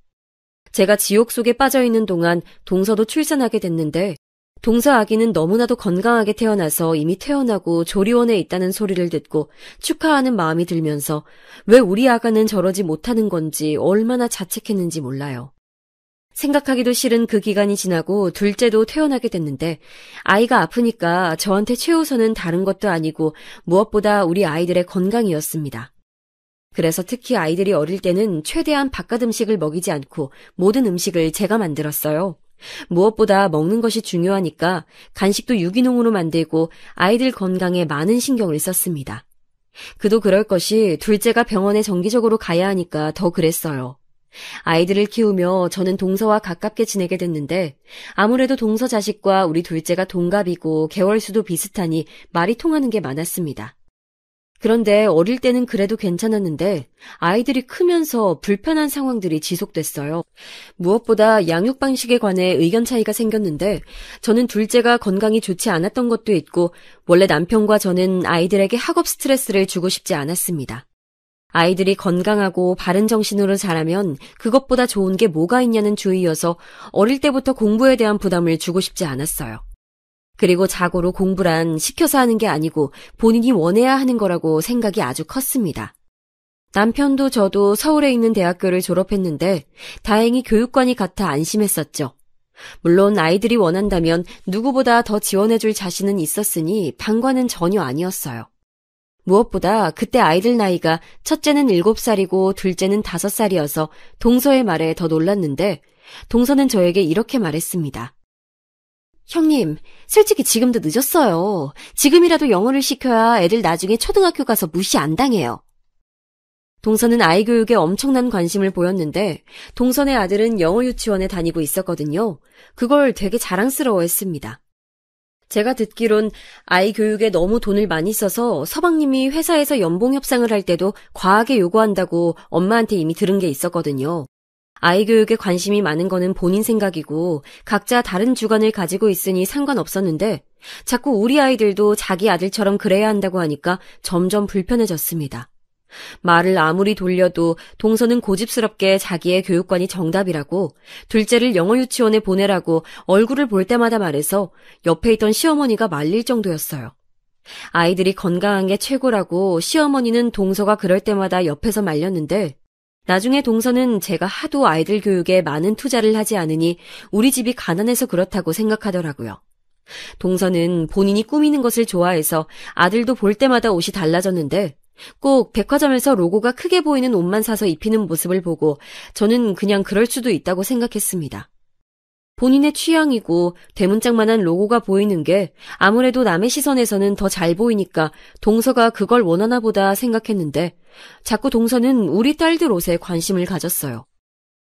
제가 지옥 속에 빠져있는 동안 동서도 출산하게 됐는데 동서 아기는 너무나도 건강하게 태어나서 이미 태어나고 조리원에 있다는 소리를 듣고 축하하는 마음이 들면서 왜 우리 아가는 저러지 못하는 건지 얼마나 자책했는지 몰라요. 생각하기도 싫은 그 기간이 지나고 둘째도 태어나게 됐는데 아이가 아프니까 저한테 최우선은 다른 것도 아니고 무엇보다 우리 아이들의 건강이었습니다. 그래서 특히 아이들이 어릴 때는 최대한 바깥 음식을 먹이지 않고 모든 음식을 제가 만들었어요. 무엇보다 먹는 것이 중요하니까 간식도 유기농으로 만들고 아이들 건강에 많은 신경을 썼습니다. 그도 그럴 것이 둘째가 병원에 정기적으로 가야 하니까 더 그랬어요. 아이들을 키우며 저는 동서와 가깝게 지내게 됐는데 아무래도 동서 자식과 우리 둘째가 동갑이고 개월수도 비슷하니 말이 통하는 게 많았습니다. 그런데 어릴 때는 그래도 괜찮았는데 아이들이 크면서 불편한 상황들이 지속됐어요. 무엇보다 양육 방식에 관해 의견 차이가 생겼는데 저는 둘째가 건강이 좋지 않았던 것도 있고 원래 남편과 저는 아이들에게 학업 스트레스를 주고 싶지 않았습니다. 아이들이 건강하고 바른 정신으로 자라면 그것보다 좋은 게 뭐가 있냐는 주의여서 어릴 때부터 공부에 대한 부담을 주고 싶지 않았어요. 그리고 자고로 공부란 시켜서 하는 게 아니고 본인이 원해야 하는 거라고 생각이 아주 컸습니다. 남편도 저도 서울에 있는 대학교를 졸업했는데 다행히 교육관이 같아 안심했었죠. 물론 아이들이 원한다면 누구보다 더 지원해줄 자신은 있었으니 방관은 전혀 아니었어요. 무엇보다 그때 아이들 나이가 첫째는 7살이고 둘째는 5살이어서 동서의 말에 더 놀랐는데 동서는 저에게 이렇게 말했습니다. 형님, 솔직히 지금도 늦었어요. 지금이라도 영어를 시켜야 애들 나중에 초등학교 가서 무시 안 당해요. 동서는 아이 교육에 엄청난 관심을 보였는데 동선의 아들은 영어 유치원에 다니고 있었거든요. 그걸 되게 자랑스러워했습니다. 제가 듣기론 아이 교육에 너무 돈을 많이 써서 서방님이 회사에서 연봉 협상을 할 때도 과하게 요구한다고 엄마한테 이미 들은 게 있었거든요. 아이 교육에 관심이 많은 거는 본인 생각이고 각자 다른 주관을 가지고 있으니 상관없었는데 자꾸 우리 아이들도 자기 아들처럼 그래야 한다고 하니까 점점 불편해졌습니다. 말을 아무리 돌려도 동서는 고집스럽게 자기의 교육관이 정답이라고 둘째를 영어 유치원에 보내라고 얼굴을 볼 때마다 말해서 옆에 있던 시어머니가 말릴 정도였어요. 아이들이 건강한 게 최고라고 시어머니는 동서가 그럴 때마다 옆에서 말렸는데 나중에 동서는 제가 하도 아이들 교육에 많은 투자를 하지 않으니 우리 집이 가난해서 그렇다고 생각하더라고요. 동서는 본인이 꾸미는 것을 좋아해서 아들도 볼 때마다 옷이 달라졌는데 꼭 백화점에서 로고가 크게 보이는 옷만 사서 입히는 모습을 보고 저는 그냥 그럴 수도 있다고 생각했습니다. 본인의 취향이고 대문짝만한 로고가 보이는 게 아무래도 남의 시선에서는 더 잘 보이니까 동서가 그걸 원하나 보다 생각했는데 자꾸 동서는 우리 딸들 옷에 관심을 가졌어요.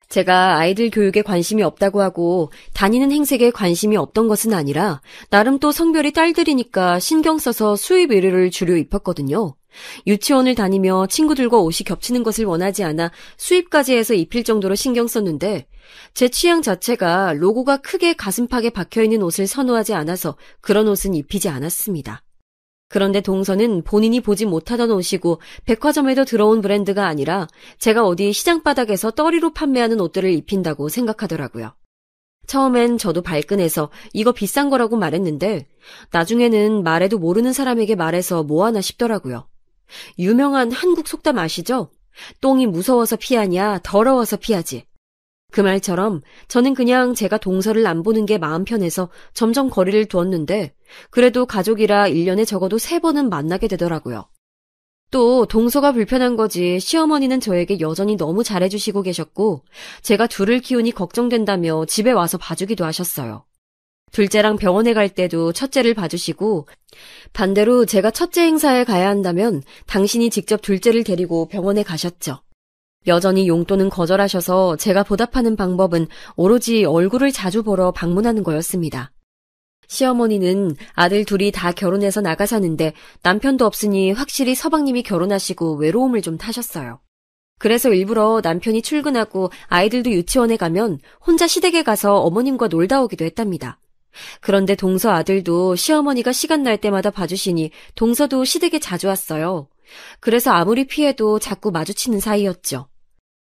제가 아이들 교육에 관심이 없다고 하고 다니는 행색에 관심이 없던 것은 아니라 나름 또 성별이 딸들이니까 신경 써서 수입 의류를 주로 입혔거든요. 유치원을 다니며 친구들과 옷이 겹치는 것을 원하지 않아 수입까지 해서 입힐 정도로 신경 썼는데 제 취향 자체가 로고가 크게 가슴팍에 박혀있는 옷을 선호하지 않아서 그런 옷은 입히지 않았습니다. 그런데 동서는 본인이 보지 못하던 옷이고 백화점에도 들어온 브랜드가 아니라 제가 어디 시장바닥에서 떨이로 판매하는 옷들을 입힌다고 생각하더라고요. 처음엔 저도 발끈해서 이거 비싼 거라고 말했는데 나중에는 말해도 모르는 사람에게 말해서 뭐하나 싶더라고요. 유명한 한국 속담 아시죠? 똥이 무서워서 피하냐, 더러워서 피하지. 그 말처럼 저는 그냥 제가 동서를 안 보는 게 마음 편해서 점점 거리를 두었는데 그래도 가족이라 1년에 적어도 3번은 만나게 되더라고요. 또 동서가 불편한 거지 시어머니는 저에게 여전히 너무 잘해주시고 계셨고 제가 둘을 키우니 걱정된다며 집에 와서 봐주기도 하셨어요. 둘째랑 병원에 갈 때도 첫째를 봐주시고 반대로 제가 첫째 행사에 가야 한다면 당신이 직접 둘째를 데리고 병원에 가셨죠. 여전히 용돈은 거절하셔서 제가 보답하는 방법은 오로지 얼굴을 자주 보러 방문하는 거였습니다. 시어머니는 아들 둘이 다 결혼해서 나가 사는데 남편도 없으니 확실히 서방님이 결혼하시고 외로움을 좀 타셨어요. 그래서 일부러 남편이 출근하고 아이들도 유치원에 가면 혼자 시댁에 가서 어머님과 놀다 오기도 했답니다. 그런데 동서 아들도 시어머니가 시간 날 때마다 봐주시니 동서도 시댁에 자주 왔어요. 그래서 아무리 피해도 자꾸 마주치는 사이였죠.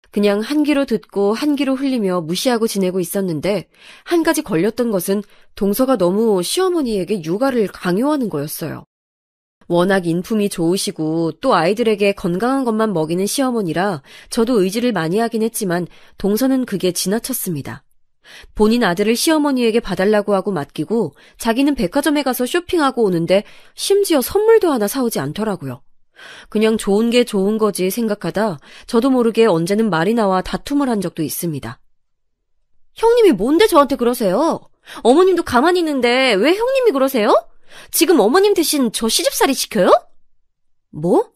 그냥 한 귀로 듣고 한 귀로 흘리며 무시하고 지내고 있었는데 한 가지 걸렸던 것은 동서가 너무 시어머니에게 육아를 강요하는 거였어요. 워낙 인품이 좋으시고 또 아이들에게 건강한 것만 먹이는 시어머니라 저도 의지를 많이 하긴 했지만 동서는 그게 지나쳤습니다. 본인 아들을 시어머니에게 봐달라고 하고 맡기고 자기는 백화점에 가서 쇼핑하고 오는데 심지어 선물도 하나 사오지 않더라고요. 그냥 좋은 게 좋은 거지 생각하다 저도 모르게 언제는 말이 나와 다툼을 한 적도 있습니다. 형님이 뭔데 저한테 그러세요? 어머님도 가만히 있는데 왜 형님이 그러세요? 지금 어머님 대신 저 시집살이 시켜요? 뭐?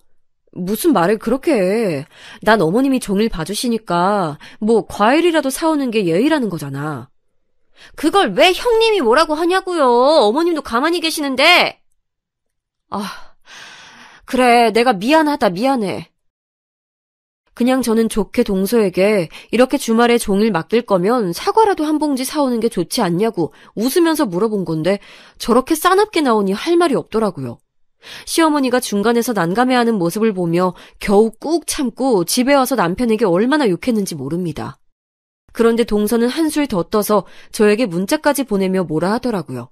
무슨 말을 그렇게 해. 난 어머님이 종일 봐주시니까 뭐 과일이라도 사오는 게 예의라는 거잖아. 그걸 왜 형님이 뭐라고 하냐고요. 어머님도 가만히 계시는데. 그래, 내가 미안하다, 미안해. 그냥 저는 좋게 동서에게 이렇게 주말에 종일 맡길 거면 사과라도 한 봉지 사오는 게 좋지 않냐고 웃으면서 물어본 건데 저렇게 싸납게 나오니 할 말이 없더라고요. 시어머니가 중간에서 난감해하는 모습을 보며 겨우 꾹 참고 집에 와서 남편에게 얼마나 욕했는지 모릅니다. 그런데 동서는 한술 더 떠서 저에게 문자까지 보내며 뭐라 하더라고요.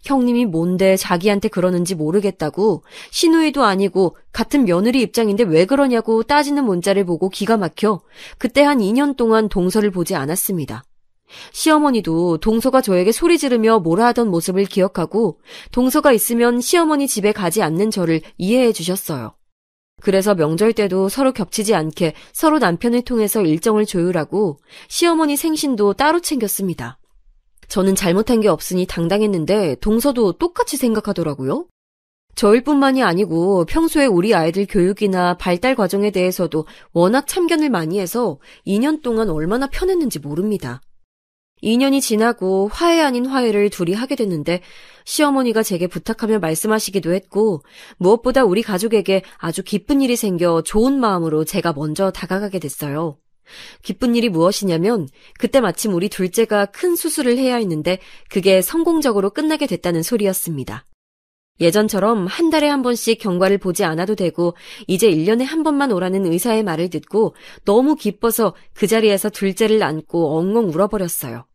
형님이 뭔데 자기한테 그러는지 모르겠다고 시누이도 아니고 같은 며느리 입장인데 왜 그러냐고 따지는 문자를 보고 기가 막혀 그때 한 2년 동안 동서를 보지 않았습니다. 시어머니도 동서가 저에게 소리 지르며 뭐라 하던 모습을 기억하고 동서가 있으면 시어머니 집에 가지 않는 저를 이해해 주셨어요. 그래서 명절 때도 서로 겹치지 않게 서로 남편을 통해서 일정을 조율하고 시어머니 생신도 따로 챙겼습니다. 저는 잘못한 게 없으니 당당했는데 동서도 똑같이 생각하더라고요. 저일 뿐만이 아니고 평소에 우리 아이들 교육이나 발달 과정에 대해서도 워낙 참견을 많이 해서 2년 동안 얼마나 편했는지 모릅니다. 2년이 지나고 화해 아닌 화해를 둘이 하게 됐는데 시어머니가 제게 부탁하며 말씀하시기도 했고 무엇보다 우리 가족에게 아주 기쁜 일이 생겨 좋은 마음으로 제가 먼저 다가가게 됐어요. 기쁜 일이 무엇이냐면 그때 마침 우리 둘째가 큰 수술을 해야 했는데 그게 성공적으로 끝나게 됐다는 소리였습니다. 예전처럼 한 달에 한 번씩 경과를 보지 않아도 되고 이제 1년에 한 번만 오라는 의사의 말을 듣고 너무 기뻐서 그 자리에서 둘째를 안고 엉엉 울어버렸어요.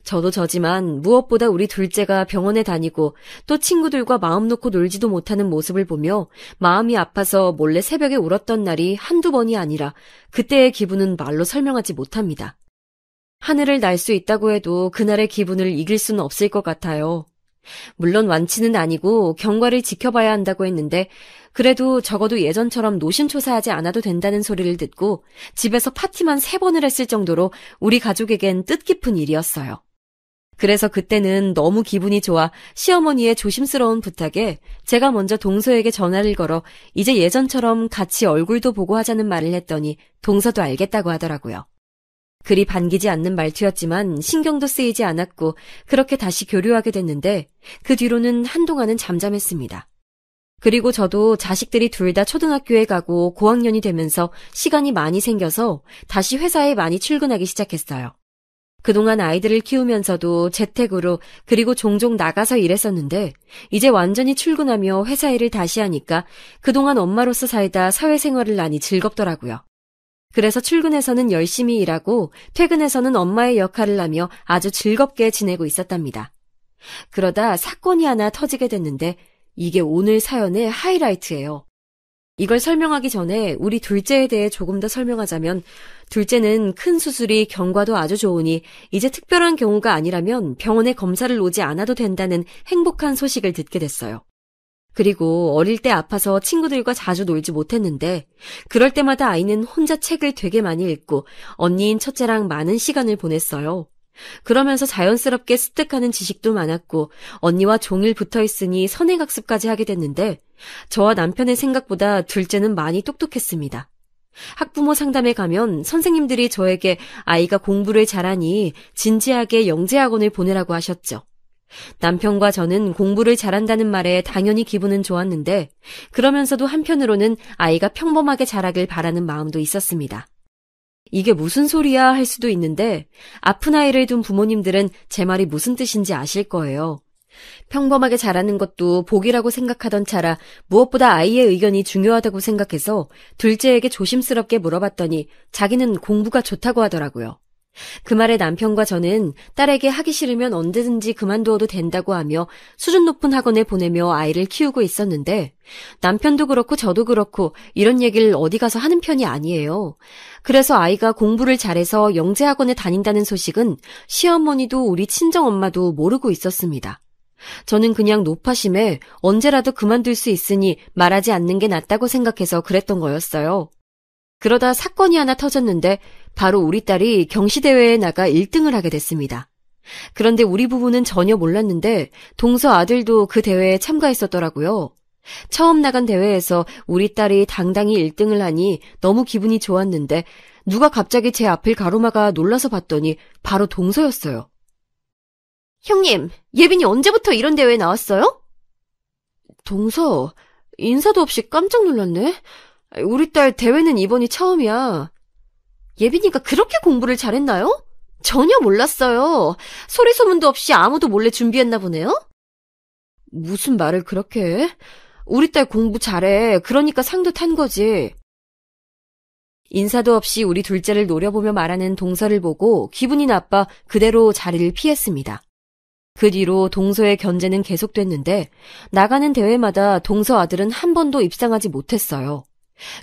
저도 저지만 무엇보다 우리 둘째가 병원에 다니고 또 친구들과 마음 놓고 놀지도 못하는 모습을 보며 마음이 아파서 몰래 새벽에 울었던 날이 한두 번이 아니라 그때의 기분은 말로 설명하지 못합니다. 하늘을 날 수 있다고 해도 그날의 기분을 이길 수는 없을 것 같아요. 물론 완치는 아니고 경과를 지켜봐야 한다고 했는데 그래도 적어도 예전처럼 노심초사하지 않아도 된다는 소리를 듣고 집에서 파티만 3번을 했을 정도로 우리 가족에겐 뜻깊은 일이었어요. 그래서 그때는 너무 기분이 좋아 시어머니의 조심스러운 부탁에 제가 먼저 동서에게 전화를 걸어 이제 예전처럼 같이 얼굴도 보고 하자는 말을 했더니 동서도 알겠다고 하더라고요. 그리 반기지 않는 말투였지만 신경도 쓰이지 않았고 그렇게 다시 교류하게 됐는데 그 뒤로는 한동안은 잠잠했습니다. 그리고 저도 자식들이 둘 다 초등학교에 가고 고학년이 되면서 시간이 많이 생겨서 다시 회사에 많이 출근하기 시작했어요. 그동안 아이들을 키우면서도 재택으로 그리고 종종 나가서 일했었는데 이제 완전히 출근하며 회사 일을 다시 하니까 그동안 엄마로서 살다 사회생활을 하니 즐겁더라고요. 그래서 출근해서는 열심히 일하고 퇴근해서는 엄마의 역할을 하며 아주 즐겁게 지내고 있었답니다. 그러다 사건이 하나 터지게 됐는데 이게 오늘 사연의 하이라이트예요. 이걸 설명하기 전에 우리 둘째에 대해 조금 더 설명하자면 둘째는 큰 수술이 경과도 아주 좋으니 이제 특별한 경우가 아니라면 병원에 검사를 오지 않아도 된다는 행복한 소식을 듣게 됐어요. 그리고 어릴 때 아파서 친구들과 자주 놀지 못했는데 그럴 때마다 아이는 혼자 책을 되게 많이 읽고 언니인 첫째랑 많은 시간을 보냈어요. 그러면서 자연스럽게 습득하는 지식도 많았고 언니와 종일 붙어 있으니 선행학습까지 하게 됐는데 저와 남편의 생각보다 둘째는 많이 똑똑했습니다. 학부모 상담에 가면 선생님들이 저에게 아이가 공부를 잘하니 진지하게 영재학원을 보내라고 하셨죠. 남편과 저는 공부를 잘한다는 말에 당연히 기분은 좋았는데 그러면서도 한편으로는 아이가 평범하게 자라길 바라는 마음도 있었습니다. 이게 무슨 소리야 할 수도 있는데 아픈 아이를 둔 부모님들은 제 말이 무슨 뜻인지 아실 거예요. 평범하게 자라는 것도 복이라고 생각하던 차라 무엇보다 아이의 의견이 중요하다고 생각해서 둘째에게 조심스럽게 물어봤더니 자기는 공부가 좋다고 하더라고요. 그 말에 남편과 저는 딸에게 하기 싫으면 언제든지 그만두어도 된다고 하며 수준 높은 학원에 보내며 아이를 키우고 있었는데 남편도 그렇고 저도 그렇고 이런 얘기를 어디 가서 하는 편이 아니에요. 그래서 아이가 공부를 잘해서 영재학원에 다닌다는 소식은 시어머니도 우리 친정엄마도 모르고 있었습니다. 저는 그냥 노파심에 언제라도 그만둘 수 있으니 말하지 않는 게 낫다고 생각해서 그랬던 거였어요. 그러다 사건이 하나 터졌는데 바로 우리 딸이 경시대회에 나가 1등을 하게 됐습니다. 그런데 우리 부부는 전혀 몰랐는데 동서 아들도 그 대회에 참가했었더라고요. 처음 나간 대회에서 우리 딸이 당당히 1등을 하니 너무 기분이 좋았는데 누가 갑자기 제 앞을 가로막아 놀라서 봤더니 바로 동서였어요. 형님, 예빈이 언제부터 이런 대회에 나왔어요? 동서, 인사도 없이 깜짝 놀랐네. 우리 딸 대회는 이번이 처음이야. 예빈이가 그렇게 공부를 잘했나요? 전혀 몰랐어요. 소리소문도 없이 아무도 몰래 준비했나 보네요? 무슨 말을 그렇게 해? 우리 딸 공부 잘해. 그러니까 상도 탄 거지. 인사도 없이 우리 둘째를 노려보며 말하는 동서를 보고 기분이 나빠 그대로 자리를 피했습니다. 그 뒤로 동서의 견제는 계속됐는데 나가는 대회마다 동서 아들은 한 번도 입상하지 못했어요.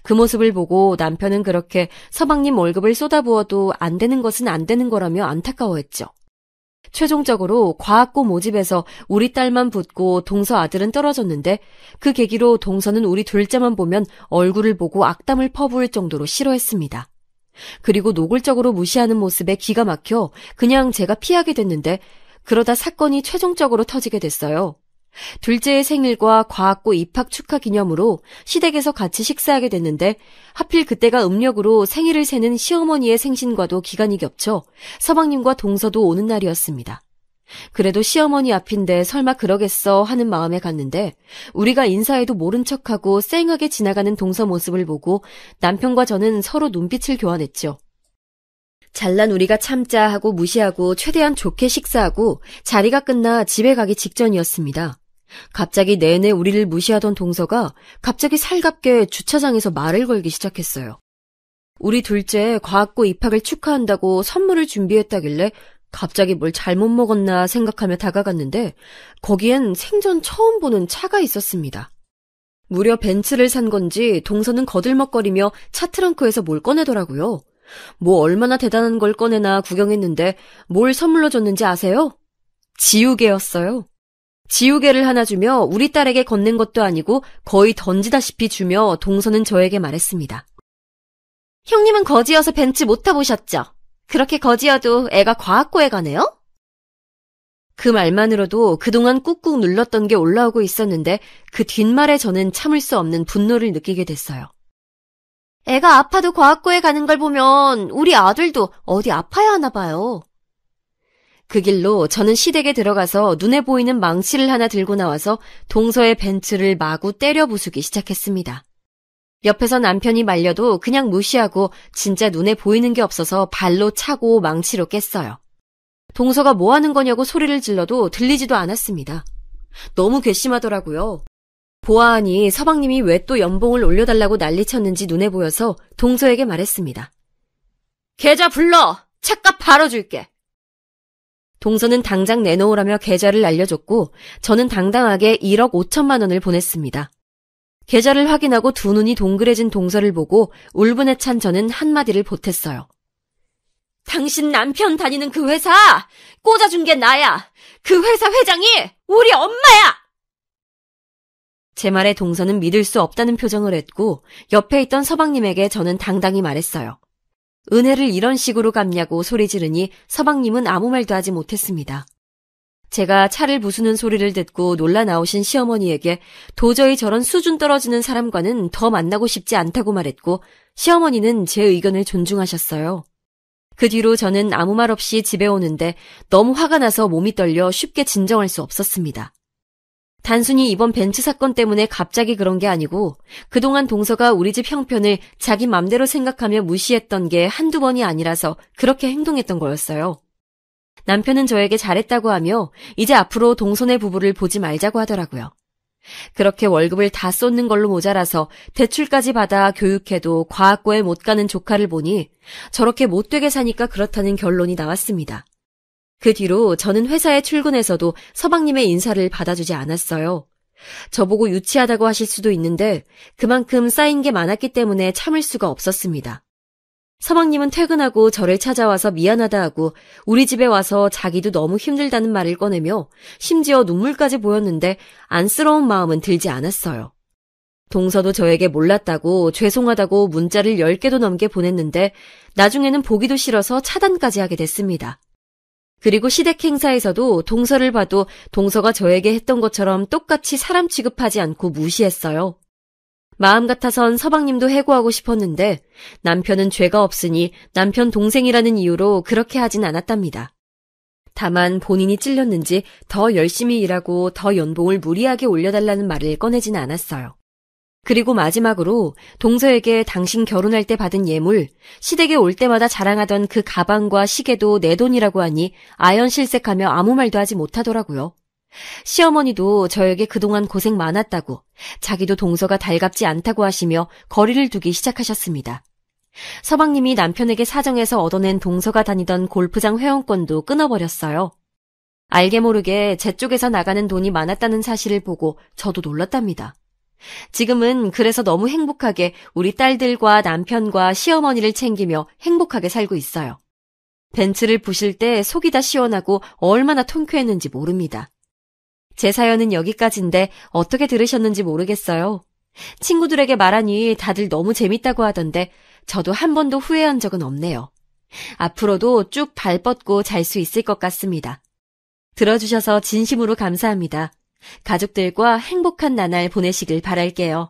그 모습을 보고 남편은 그렇게 서방님 월급을 쏟아부어도 안 되는 것은 안 되는 거라며 안타까워했죠. 최종적으로 과학고 모집에서 우리 딸만 붙고 동서 아들은 떨어졌는데 그 계기로 동서는 우리 둘째만 보면 얼굴을 보고 악담을 퍼부을 정도로 싫어했습니다. 그리고 노골적으로 무시하는 모습에 기가 막혀 그냥 제가 피하게 됐는데 그러다 사건이 최종적으로 터지게 됐어요. 둘째의 생일과 과학고 입학 축하 기념으로 시댁에서 같이 식사하게 됐는데 하필 그때가 음력으로 생일을 세는 시어머니의 생신과도 기간이 겹쳐 서방님과 동서도 오는 날이었습니다. 그래도 시어머니 앞인데 설마 그러겠어 하는 마음에 갔는데 우리가 인사해도 모른 척하고 쌩하게 지나가는 동서 모습을 보고 남편과 저는 서로 눈빛을 교환했죠. 잘난 우리가 참자 하고 무시하고 최대한 좋게 식사하고 자리가 끝나 집에 가기 직전이었습니다. 갑자기 내내 우리를 무시하던 동서가 갑자기 살갑게 주차장에서 말을 걸기 시작했어요. 우리 둘째 과학고 입학을 축하한다고 선물을 준비했다길래 갑자기 뭘 잘못 먹었나 생각하며 다가갔는데 거기엔 생전 처음 보는 차가 있었습니다. 무려 벤츠를 산 건지 동서는 거들먹거리며 차 트렁크에서 뭘 꺼내더라고요. 뭐 얼마나 대단한 걸 꺼내나 구경했는데 뭘 선물로 줬는지 아세요? 지우개였어요. 지우개를 하나 주며 우리 딸에게 건넨 것도 아니고 거의 던지다시피 주며 동서는 저에게 말했습니다. 형님은 거지여서 벤츠 못 타보셨죠? 그렇게 거지여도 애가 과학고에 가네요? 그 말만으로도 그동안 꾹꾹 눌렀던 게 올라오고 있었는데 그 뒷말에 저는 참을 수 없는 분노를 느끼게 됐어요. 애가 아파도 과학고에 가는 걸 보면 우리 아들도 어디 아파야 하나 봐요. 그 길로 저는 시댁에 들어가서 눈에 보이는 망치를 하나 들고 나와서 동서의 벤츠를 마구 때려 부수기 시작했습니다. 옆에서 남편이 말려도 그냥 무시하고 진짜 눈에 보이는 게 없어서 발로 차고 망치로 깼어요. 동서가 뭐 하는 거냐고 소리를 질러도 들리지도 않았습니다. 너무 괘씸하더라고요. 보아하니 서방님이 왜 또 연봉을 올려달라고 난리쳤는지 눈에 보여서 동서에게 말했습니다. 계좌 불러! 차값 바로 줄게! 동서는 당장 내놓으라며 계좌를 알려줬고 저는 당당하게 1억 5천만 원을 보냈습니다. 계좌를 확인하고 두 눈이 동그래진 동서를 보고 울분에 찬 저는 한마디를 보탰어요. 당신 남편 다니는 그 회사 꽂아준 게 나야. 그 회사 회장이 우리 엄마야. 제 말에 동서는 믿을 수 없다는 표정을 했고 옆에 있던 서방님에게 저는 당당히 말했어요. 은혜를 이런 식으로 갚냐고 소리 지르니 서방님은 아무 말도 하지 못했습니다. 제가 차를 부수는 소리를 듣고 놀라 나오신 시어머니에게 도저히 저런 수준 떨어지는 사람과는 더 만나고 싶지 않다고 말했고 시어머니는 제 의견을 존중하셨어요. 그 뒤로 저는 아무 말 없이 집에 오는데 너무 화가 나서 몸이 떨려 쉽게 진정할 수 없었습니다. 단순히 이번 벤츠 사건 때문에 갑자기 그런 게 아니고 그동안 동서가 우리 집 형편을 자기 맘대로 생각하며 무시했던 게 한두 번이 아니라서 그렇게 행동했던 거였어요. 남편은 저에게 잘했다고 하며 이제 앞으로 동서네 부부를 보지 말자고 하더라고요. 그렇게 월급을 다 쏟는 걸로 모자라서 대출까지 받아 교육해도 과학고에 못 가는 조카를 보니 저렇게 못되게 사니까 그렇다는 결론이 나왔습니다. 그 뒤로 저는 회사에 출근해서도 서방님의 인사를 받아주지 않았어요. 저보고 유치하다고 하실 수도 있는데 그만큼 쌓인 게 많았기 때문에 참을 수가 없었습니다. 서방님은 퇴근하고 저를 찾아와서 미안하다 하고 우리 집에 와서 자기도 너무 힘들다는 말을 꺼내며 심지어 눈물까지 보였는데 안쓰러운 마음은 들지 않았어요. 동서도 저에게 몰랐다고 죄송하다고 문자를 10개도 넘게 보냈는데 나중에는 보기도 싫어서 차단까지 하게 됐습니다. 그리고 시댁 행사에서도 동서를 봐도 동서가 저에게 했던 것처럼 똑같이 사람 취급하지 않고 무시했어요. 마음 같아선 서방님도 해고하고 싶었는데 남편은 죄가 없으니 남편 동생이라는 이유로 그렇게 하진 않았답니다. 다만 본인이 찔렸는지 더 열심히 일하고 더 연봉을 무리하게 올려달라는 말을 꺼내지는 않았어요. 그리고 마지막으로 동서에게 당신 결혼할 때 받은 예물, 시댁에 올 때마다 자랑하던 그 가방과 시계도 내 돈이라고 하니 아연실색하며 아무 말도 하지 못하더라고요. 시어머니도 저에게 그동안 고생 많았다고, 자기도 동서가 달갑지 않다고 하시며 거리를 두기 시작하셨습니다. 서방님이 남편에게 사정해서 얻어낸 동서가 다니던 골프장 회원권도 끊어버렸어요. 알게 모르게 제 쪽에서 나가는 돈이 많았다는 사실을 보고 저도 놀랐답니다. 지금은 그래서 너무 행복하게 우리 딸들과 남편과 시어머니를 챙기며 행복하게 살고 있어요. 벤츠를 부실 때 속이 다 시원하고 얼마나 통쾌했는지 모릅니다. 제 사연은 여기까지인데 어떻게 들으셨는지 모르겠어요. 친구들에게 말하니 다들 너무 재밌다고 하던데 저도 한 번도 후회한 적은 없네요. 앞으로도 쭉 발 뻗고 잘 수 있을 것 같습니다. 들어주셔서 진심으로 감사합니다. 가족들과 행복한 나날 보내시길 바랄게요.